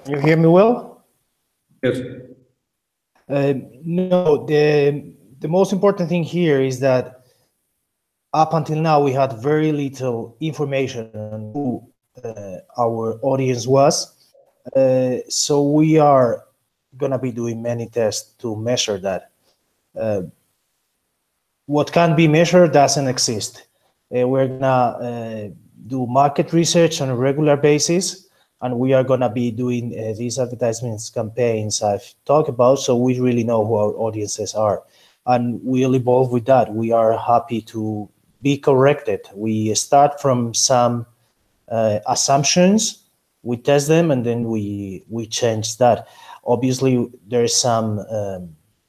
Can you hear me well? Yes. No, the most important thing here is that up until now, we had very little information on who our audience was. So we are going to be doing many tests to measure that. What can be measured doesn't exist. We're going to do market research on a regular basis, and we are going to be doing these advertisements campaigns I've talked about, so we really know who our audiences are. And we'll evolve with that. We are happy to be corrected. We start from some assumptions, we test them, and then we change that. Obviously, there is some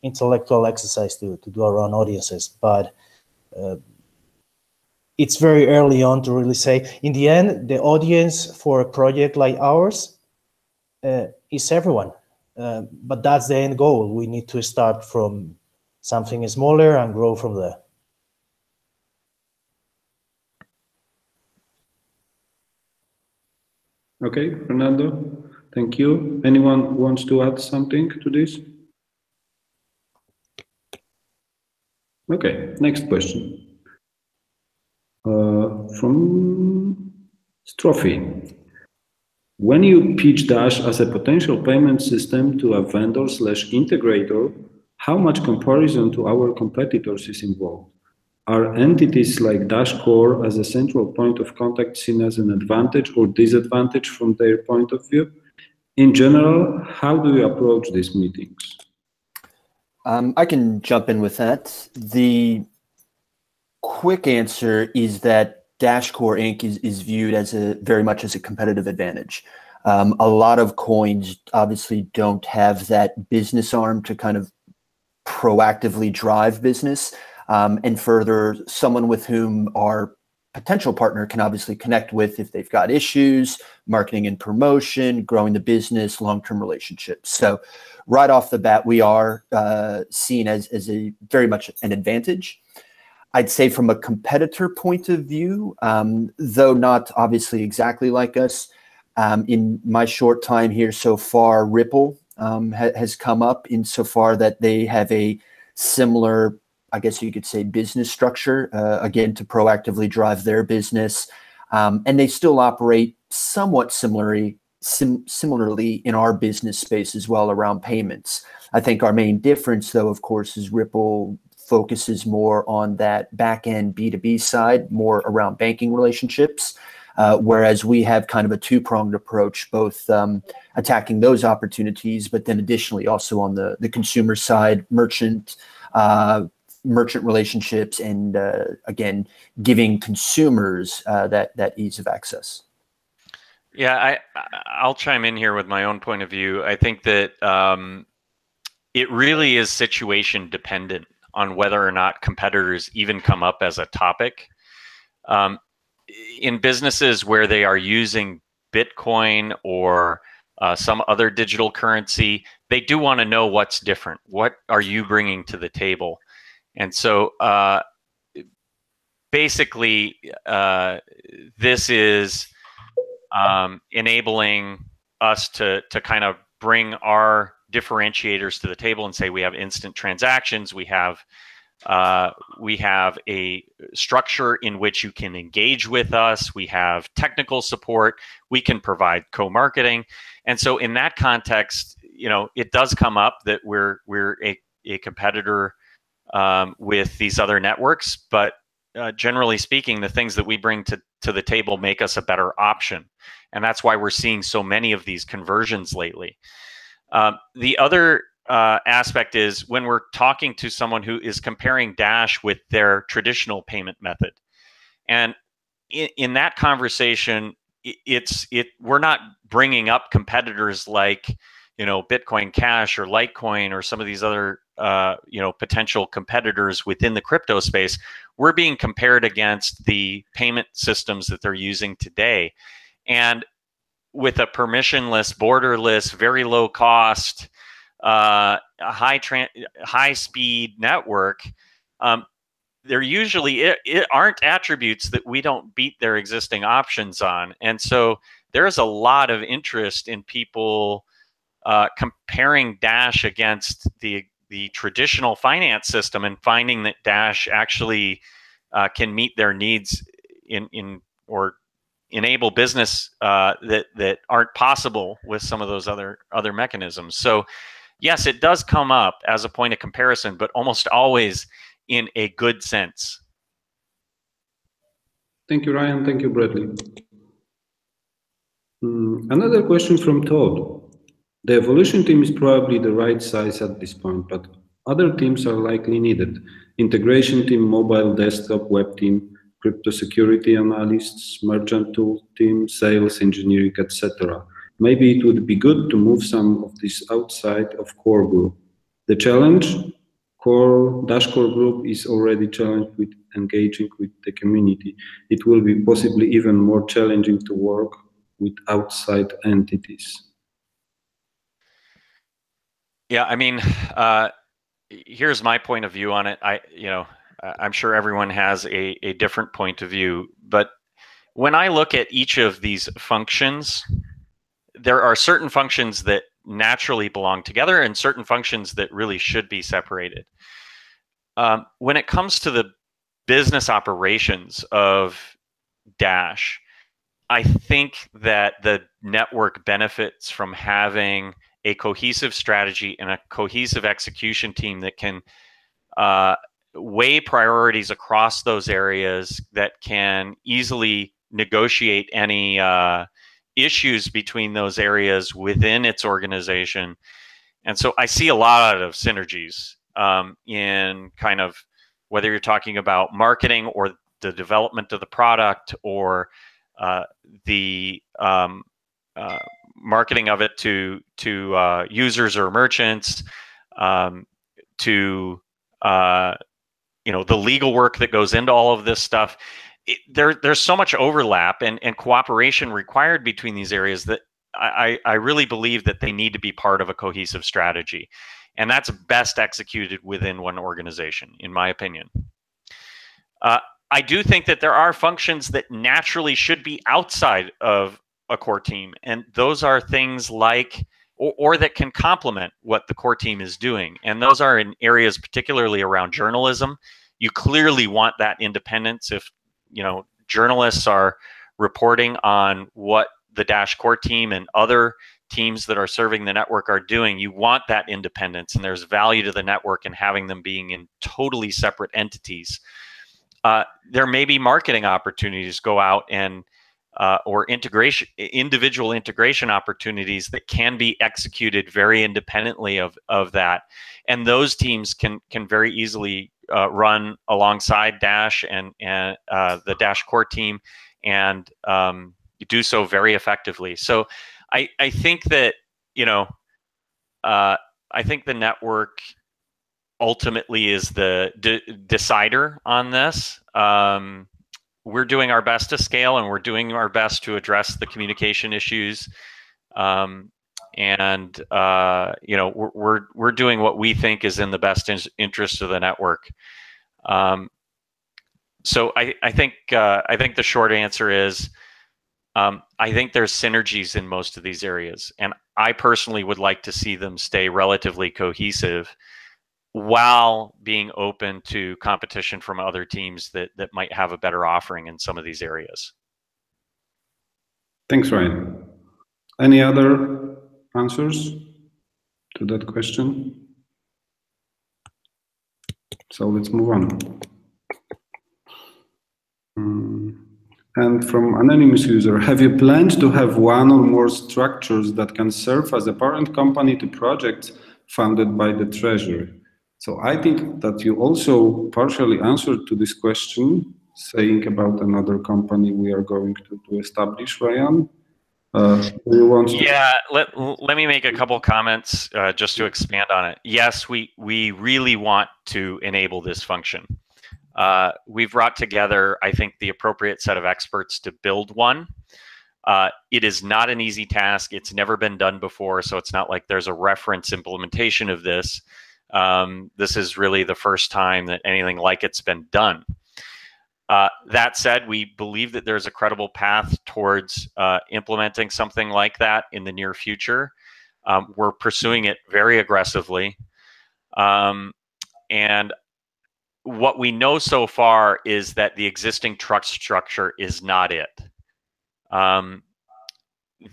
intellectual exercise to do around audiences, but it's very early on to really say. In the end, the audience for a project like ours is everyone, but that's the end goal. We need to start from something smaller and grow from there. Okay, Fernando, thank you. Anyone wants to add something to this? Okay, next question. From Strophy. When you pitch Dash as a potential payment system to a vendor/integrator, how much comparison to our competitors is involved? Are entities like Dash Core as a central point of contact seen as an advantage or disadvantage from their point of view? In general, how do you approach these meetings? I can jump in with that. The quick answer is that Dashcore Inc. is viewed as very much as a competitive advantage. A lot of coins obviously don't have that business arm to kind of proactively drive business. And further, someone with whom our potential partner can obviously connect with if they've got issues, marketing and promotion, growing the business, long-term relationships. So right off the bat, we are seen as a very much an advantage. I'd say from a competitor point of view, though not obviously exactly like us, in my short time here so far, Ripple has come up insofar that they have a similar, I guess you could say, business structure, again, to proactively drive their business. And they still operate somewhat similarly in our business space as well around payments. I think our main difference, though, of course, is Ripple focuses more on that back-end B2B side, more around banking relationships, whereas we have kind of a two-pronged approach, both attacking those opportunities, but then additionally also on the consumer side, merchant relationships, and again, giving consumers that ease of access. Yeah, I'll chime in here with my own point of view. I think that it really is situation dependent on whether or not competitors even come up as a topic. In businesses where they are using Bitcoin or some other digital currency, they do want to know what's different. What are you bringing to the table? And so basically, this is enabling us to kind of bring our differentiators to the table and say we have instant transactions, we have a structure in which you can engage with us, we have technical support, we can provide co-marketing. And so in that context, it does come up that we're a competitor with these other networks, but generally speaking, the things that we bring to the table make us a better option. And that's why we're seeing so many of these conversions lately. The other aspect is when we're talking to someone who is comparing Dash with their traditional payment method. And in that conversation, we're not bringing up competitors like, you know, Bitcoin Cash or Litecoin or some of these other you know, potential competitors within the crypto space. We're being compared against the payment systems that they're using today, and with a permissionless, borderless, very low cost, high speed network, they're usually aren't attributes that we don't beat their existing options on. And so there's a lot of interest in people comparing Dash against the traditional finance system and finding that Dash actually can meet their needs or enable business that aren't possible with some of those other mechanisms. So yes, it does come up as a point of comparison, but almost always in a good sense. Thank you, Ryan. Thank you, Bradley. Another question from Todd. The evolution team is probably the right size at this point, but other teams are likely needed. Integration team, mobile, desktop, web team, crypto security analysts, merchant tool team, sales, engineering, etc. Maybe it would be good to move some of this outside of core group. The challenge? Dash core group is already challenged with engaging with the community. It will be possibly even more challenging to work with outside entities. Yeah, I mean, here's my point of view on it. I'm sure everyone has a different point of view, but when I look at each of these functions, there are certain functions that naturally belong together and certain functions that really should be separated. When it comes to the business operations of Dash, I think that the network benefits from having a cohesive strategy and a cohesive execution team that can weigh priorities across those areas, that can easily negotiate any issues between those areas within its organization. And so I see a lot of synergies in kind of whether you're talking about marketing or the development of the product or the marketing of it to users or merchants, to the legal work that goes into all of this stuff. There's so much overlap and cooperation required between these areas that I really believe that they need to be part of a cohesive strategy. And that's best executed within one organization, in my opinion. I do think that there are functions that naturally should be outside of a core team. And those are things like, or that can complement what the core team is doing. And those are in areas particularly around journalism. You clearly want that independence. If journalists are reporting on what the Dash core team and other teams that are serving the network are doing, you want that independence, and there's value to the network in having them being in totally separate entities. There may be marketing opportunities go out and or individual integration opportunities that can be executed very independently of that, and those teams can very easily run alongside Dash and the Dash core team, and do so very effectively. So I think that I think the network ultimately is the decider on this. We're doing our best to scale, and we're doing our best to address the communication issues. We're doing what we think is in the best interest of the network. So I think the short answer is I think there's synergies in most of these areas, and I personally would like to see them stay relatively cohesive, while being open to competition from other teams that might have a better offering in some of these areas. Thanks, Ryan. Any other answers to that question? So let's move on. And from anonymous user, have you planned to have one or more structures that can serve as a parent company to projects funded by the Treasury? So I think that you also partially answered to this question saying about another company we are going to establish, Ryan? Do you want to? Yeah, let me make a couple comments just to expand on it. Yes, we really want to enable this function. We've brought together, I think, the appropriate set of experts to build one. It is not an easy task. It's never been done before, so it's not like there's a reference implementation of this. This is really the first time that anything like it's been done. That said, we believe that there's a credible path towards implementing something like that in the near future. We're pursuing it very aggressively. And what we know so far is that the existing trust structure is not it.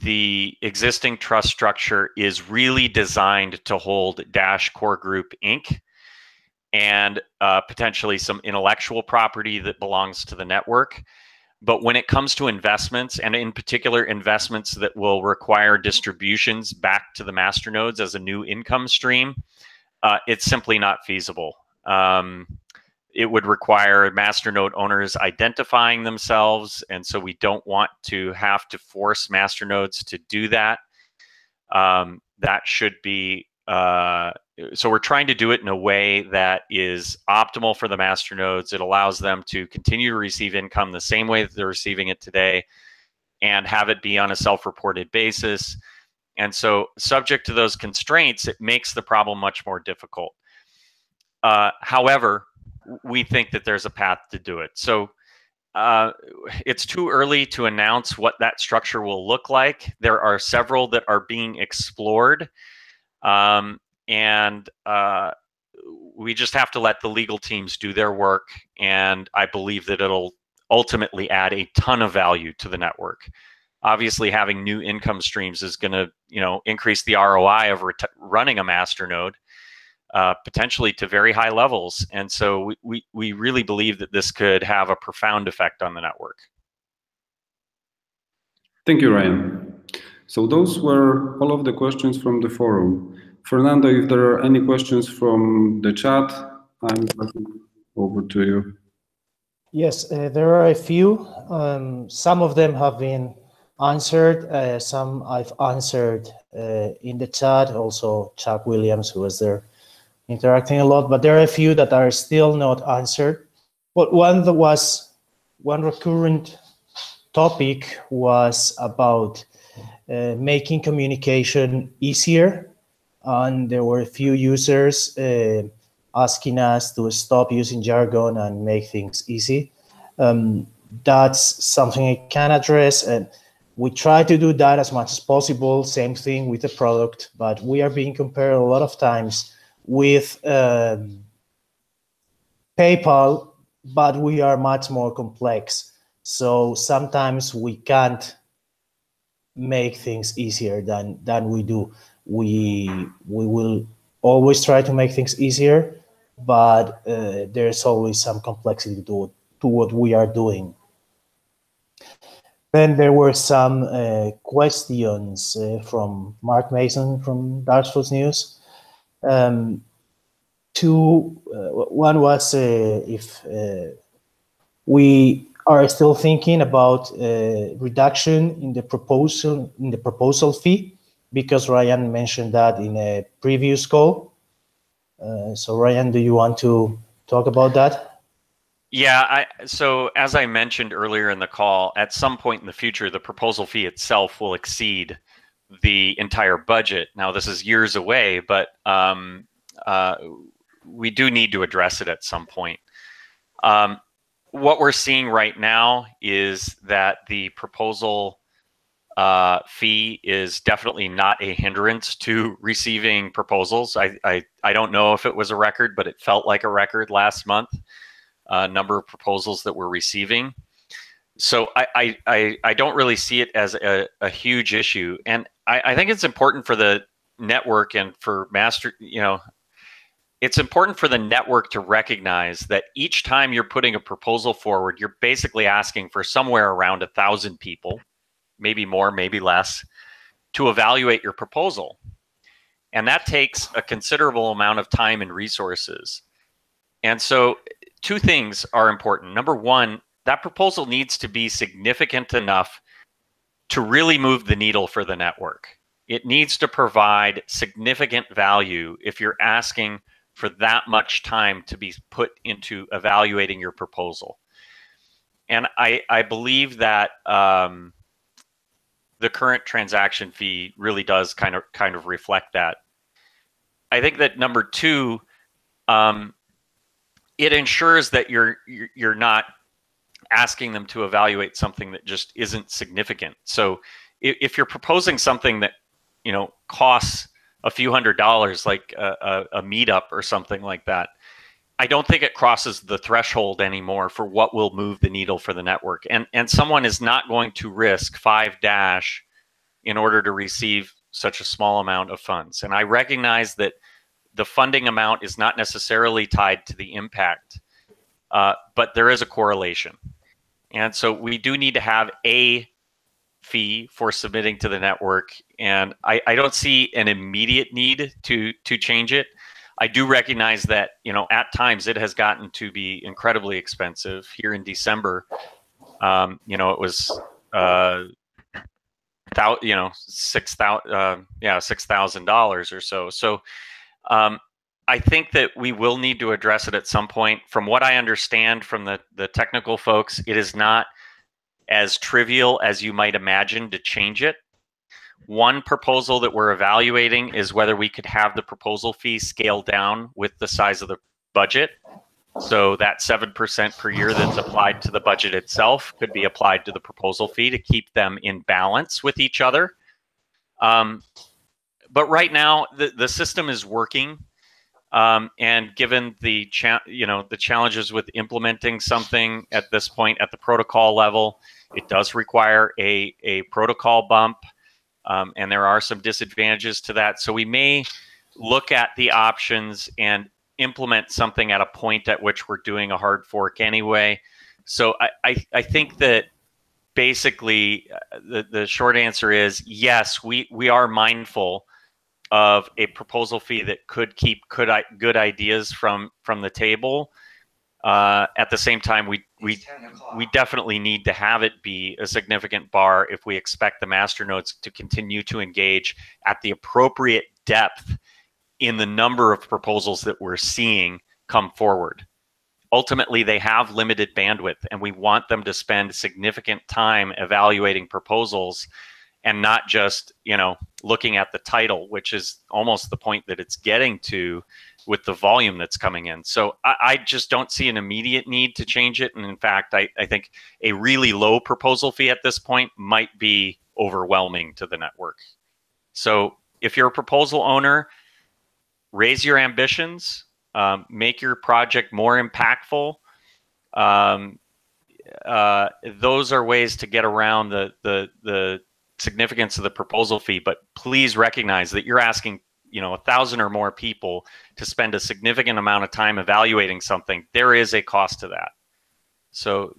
The existing trust structure is really designed to hold Dash Core Group Inc. and potentially some intellectual property that belongs to the network. But when it comes to investments, and in particular investments that will require distributions back to the masternodes as a new income stream, it's simply not feasible. It would require masternode owners identifying themselves, and so we don't want to have to force masternodes to do that. That should be so we're trying to do it in a way that is optimal for the masternodes. It allows them to continue to receive income the same way that they're receiving it today and have it be on a self-reported basis. And so subject to those constraints, it makes the problem much more difficult. However, we think that there's a path to do it. So it's too early to announce what that structure will look like. There are several that are being explored. And we just have to let the legal teams do their work. And I believe that it'll ultimately add a ton of value to the network. Obviously, having new income streams is going to, increase the ROI of running a masternode, potentially to very high levels. And so we really believe that this could have a profound effect on the network. Thank you, Ryan. So those were all of the questions from the forum. Fernando, if there are any questions from the chat, I'm passing over to you. Yes, there are a few. Some of them have been answered. Some I've answered in the chat. Also, Chuck Williams, who was there interacting a lot. But there are a few that are still not answered. But one recurrent topic was about making communication easier. And there were a few users asking us to stop using jargon and make things easy. That's something I can address, and we try to do that as much as possible. Same thing with the product, but we are being compared a lot of times with PayPal, but we are much more complex. So sometimes we can't make things easier than we do. We will always try to make things easier, but there's always some complexity to what we are doing. Then there were some questions from Mark Mason from Darkforce News. One was if we are still thinking about reduction in the proposal fee, because Ryan mentioned that in a previous call. So Ryan, do you want to talk about that? Yeah, so as I mentioned earlier in the call, at some point in the future, the proposal fee itself will exceed the entire budget. Now, this is years away, but we do need to address it at some point. What we're seeing right now is that the proposal fee is definitely not a hindrance to receiving proposals. I don't know if it was a record, but it felt like a record last month. Number of proposals that we're receiving. So I don't really see it as a huge issue. And I think it's important for the network and for it's important for the network to recognize that each time you're putting a proposal forward, you're basically asking for somewhere around 1,000 people, maybe more, maybe less, to evaluate your proposal. And that takes a considerable amount of time and resources. And so two things are important. Number one, that proposal needs to be significant enough to really move the needle for the network. It needs to provide significant value if you're asking for that much time to be put into evaluating your proposal. And I believe that the current transaction fee really does kind of reflect that. I think that number two, it ensures that you're not asking them to evaluate something that just isn't significant. So if you're proposing something that, you know, costs a few $100s, like a meetup or something like that, I don't think it crosses the threshold anymore for what will move the needle for the network. And someone is not going to risk 5 dash in order to receive such a small amount of funds. And I recognize that the funding amount is not necessarily tied to the impact, but there is a correlation. And so we do need to have a fee for submitting to the network. And I don't see an immediate need to change it. I do recognize that, you know, at times it has gotten to be incredibly expensive. Here in December, you know, it was $6,000 or so. So I think that we will need to address it at some point. From what I understand from the technical folks, it is not as trivial as you might imagine to change it. One proposal that we're evaluating is whether we could have the proposal fee scale down with the size of the budget. So that 7% per year that's applied to the budget itself could be applied to the proposal fee to keep them in balance with each other. But right now, the system is working. And given the challenges with implementing something at this point at the protocol level, it does require a protocol bump. And there are some disadvantages to that. So we may look at the options and implement something at a point at which we're doing a hard fork anyway. So I think that basically the short answer is yes, we are mindful of a proposal fee that could keep good ideas from the table. At the same time, we definitely need to have it be a significant bar if we expect the masternodes to continue to engage at the appropriate depth in the number of proposals that we're seeing come forward. Ultimately, they have limited bandwidth, and we want them to spend significant time evaluating proposals and not just, you know, looking at the title, which is almost the point that it's getting to with the volume that's coming in. So I just don't see an immediate need to change it. And in fact, I think a really low proposal fee at this point might be overwhelming to the network. So if you're a proposal owner, raise your ambitions, make your project more impactful. Those are ways to get around the significance of the proposal fee, but please recognize that you're asking, you know, 1,000 or more people to spend a significant amount of time evaluating something. There is a cost to that. So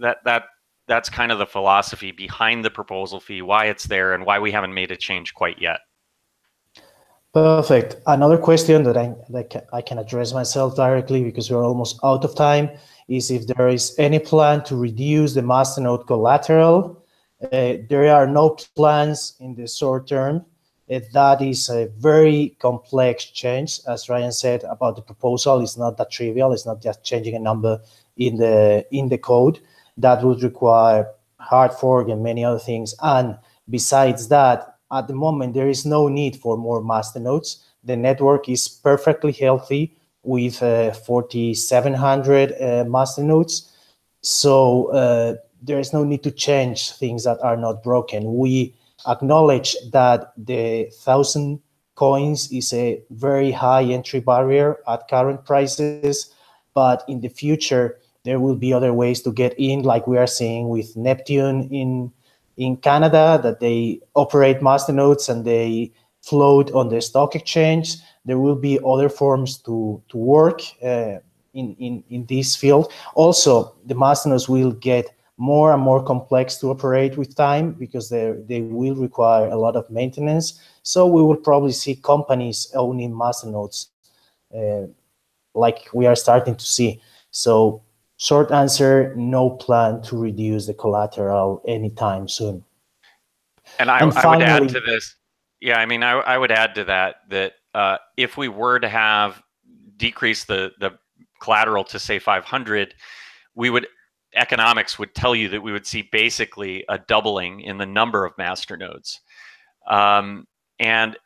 that's kind of the philosophy behind the proposal fee, why it's there, and why we haven't made a change quite yet. Perfect. Another question that I can address myself directly, because we're almost out of time, is if there is any plan to reduce the masternode collateral. There are no plans in the short term. That is a very complex change. As Ryan said about the proposal, it's not that trivial. It's not just changing a number in the code. That would require hard fork and many other things. And besides that, at the moment, there is no need for more masternodes. The network is perfectly healthy with 4,700 masternodes. So there is no need to change things that are not broken. We acknowledge that the 1,000 coins is a very high entry barrier at current prices, but in the future, there will be other ways to get in, like we are seeing with Neptune in Canada, that they operate masternodes and they float on the stock exchange. There will be other forms to work in this field. Also, the masternodes will get more and more complex to operate with time because they will require a lot of maintenance. So we will probably see companies owning masternodes like we are starting to see. So short answer, no plan to reduce the collateral anytime soon. And I would finally, add to this. Yeah, I mean, I would add to that if we were to have decreased the collateral to say 500, economics would tell you that we would see basically a doubling in the number of master nodes. And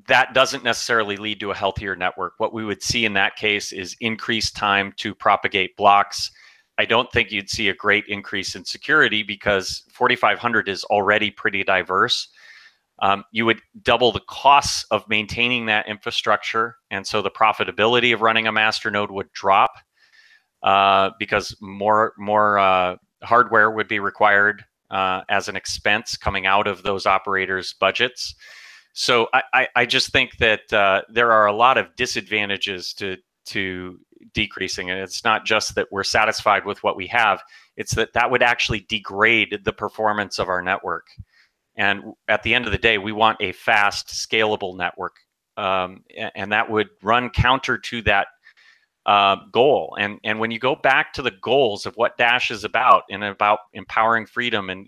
that doesn't necessarily lead to a healthier network. What we would see in that case is increased time to propagate blocks. I don't think you'd see a great increase in security because 4,500 is already pretty diverse. You would double the costs of maintaining that infrastructure. And so the profitability of running a master node would drop because more hardware would be required as an expense coming out of those operators' budgets. So I just think that there are a lot of disadvantages to decreasing it. It's not just that we're satisfied with what we have, it's that would actually degrade the performance of our network. And at the end of the day, we want a fast, scalable network. And that would run counter to that goal. And when you go back to the goals of what Dash is about and about empowering freedom, and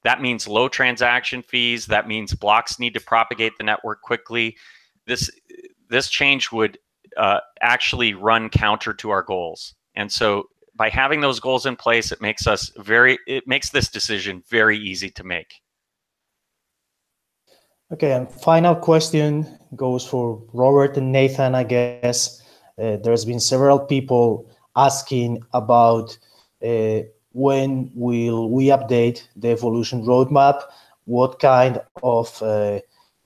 that means low transaction fees, that means blocks need to propagate the network quickly. This change would actually run counter to our goals. And so by having those goals in place, it makes this decision very easy to make. Okay, and final question goes for Robert and Nathan, I guess. There's been several people asking about when will we update the evolution roadmap? What kind of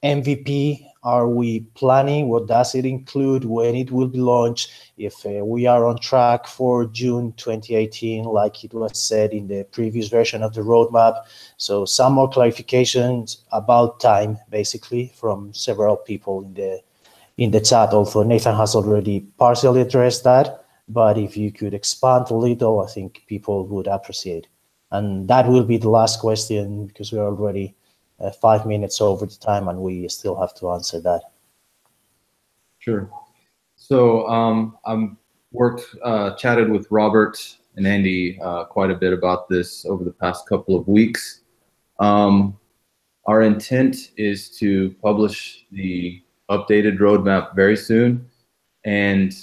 MVP are we planning? What does it include? When it will be launched? If we are on track for June 2018, like it was said in the previous version of the roadmap. So some more clarifications about time, basically, from several people in the chat. Although Nathan has already partially addressed that, but if you could expand a little, I think people would appreciate. And that will be the last question because we're already 5 minutes over the time and we still have to answer that. Sure. So chatted with Robert and Andy quite a bit about this over the past couple of weeks. Our intent is to publish the updated roadmap very soon, and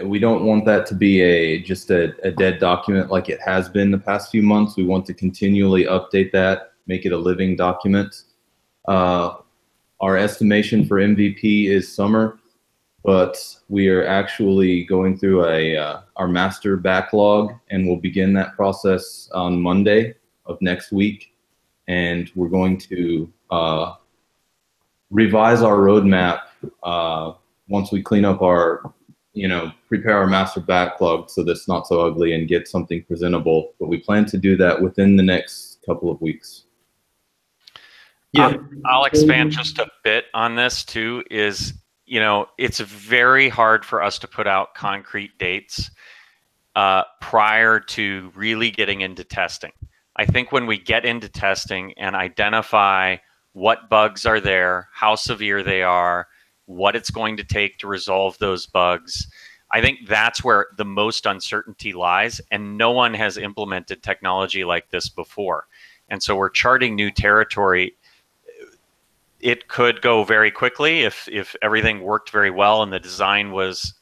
we don't want that to be just a dead document like it has been the past few months. We want to continually update that, make it a living document. Our estimation for MVP is summer, but we are actually going through our master backlog, and we'll begin that process on Monday of next week. And we're going to revise our roadmap once we clean up prepare our master backlog so that it's not so ugly and get something presentable. But we plan to do that within the next couple of weeks. Yeah, I'll expand just a bit on this too. It's very hard for us to put out concrete dates prior to really getting into testing. I think when we get into testing and identify what bugs are there, how severe they are, what it's going to take to resolve those bugs, I think that's where the most uncertainty lies, and no one has implemented technology like this before. And so we're charting new territory. It could go very quickly if everything worked very well and the design was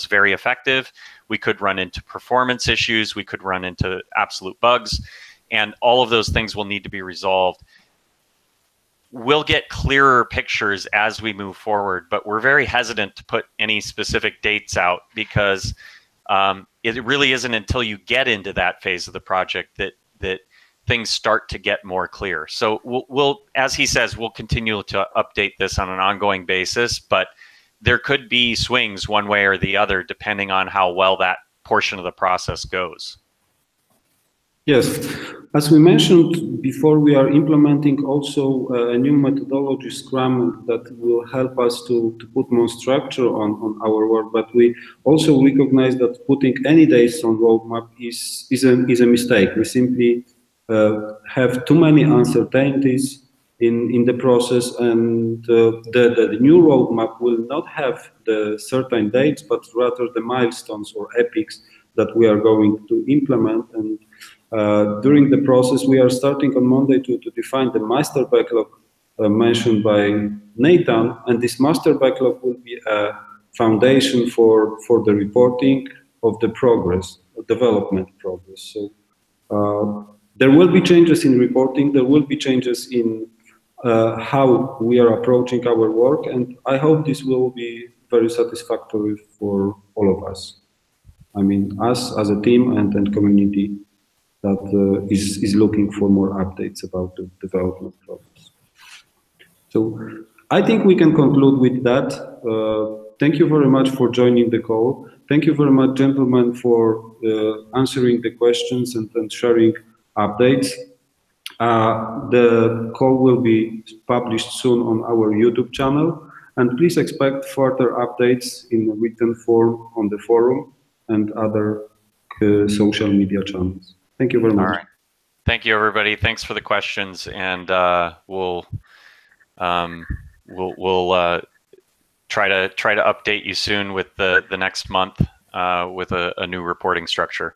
very effective. We could run into performance issues. We could run into absolute bugs, and all of those things will need to be resolved. We'll get clearer pictures as we move forward, but we're very hesitant to put any specific dates out because it really isn't until you get into that phase of the project that things start to get more clear. So we'll, as he says, we'll continue to update this on an ongoing basis, but there could be swings one way or the other depending on how well that portion of the process goes. Yes, as we mentioned before, we are implementing also a new methodology, Scrum, that will help us to put more structure on our work. But we also recognize that putting any dates on roadmap is a mistake. We simply have too many uncertainties. in the process, and the new roadmap will not have the certain dates, but rather the milestones or epics that we are going to implement. And during the process, we are starting on Monday to define the master backlog mentioned by Nathan, and this master backlog will be a foundation for the reporting of the progress, development progress. So there will be changes in reporting, there will be changes in how we are approaching our work, and I hope this will be very satisfactory for all of us. I mean, us as a team and community that is looking for more updates about the development process. So I think we can conclude with that. Thank you very much for joining the call. Thank you very much, gentlemen, for answering the questions and sharing updates. The call will be published soon on our YouTube channel, and please expect further updates in written form on the forum and other social media channels. Thank you very much. All right. Thank you, everybody. Thanks for the questions, and we'll try to update you soon with the next month with a new reporting structure.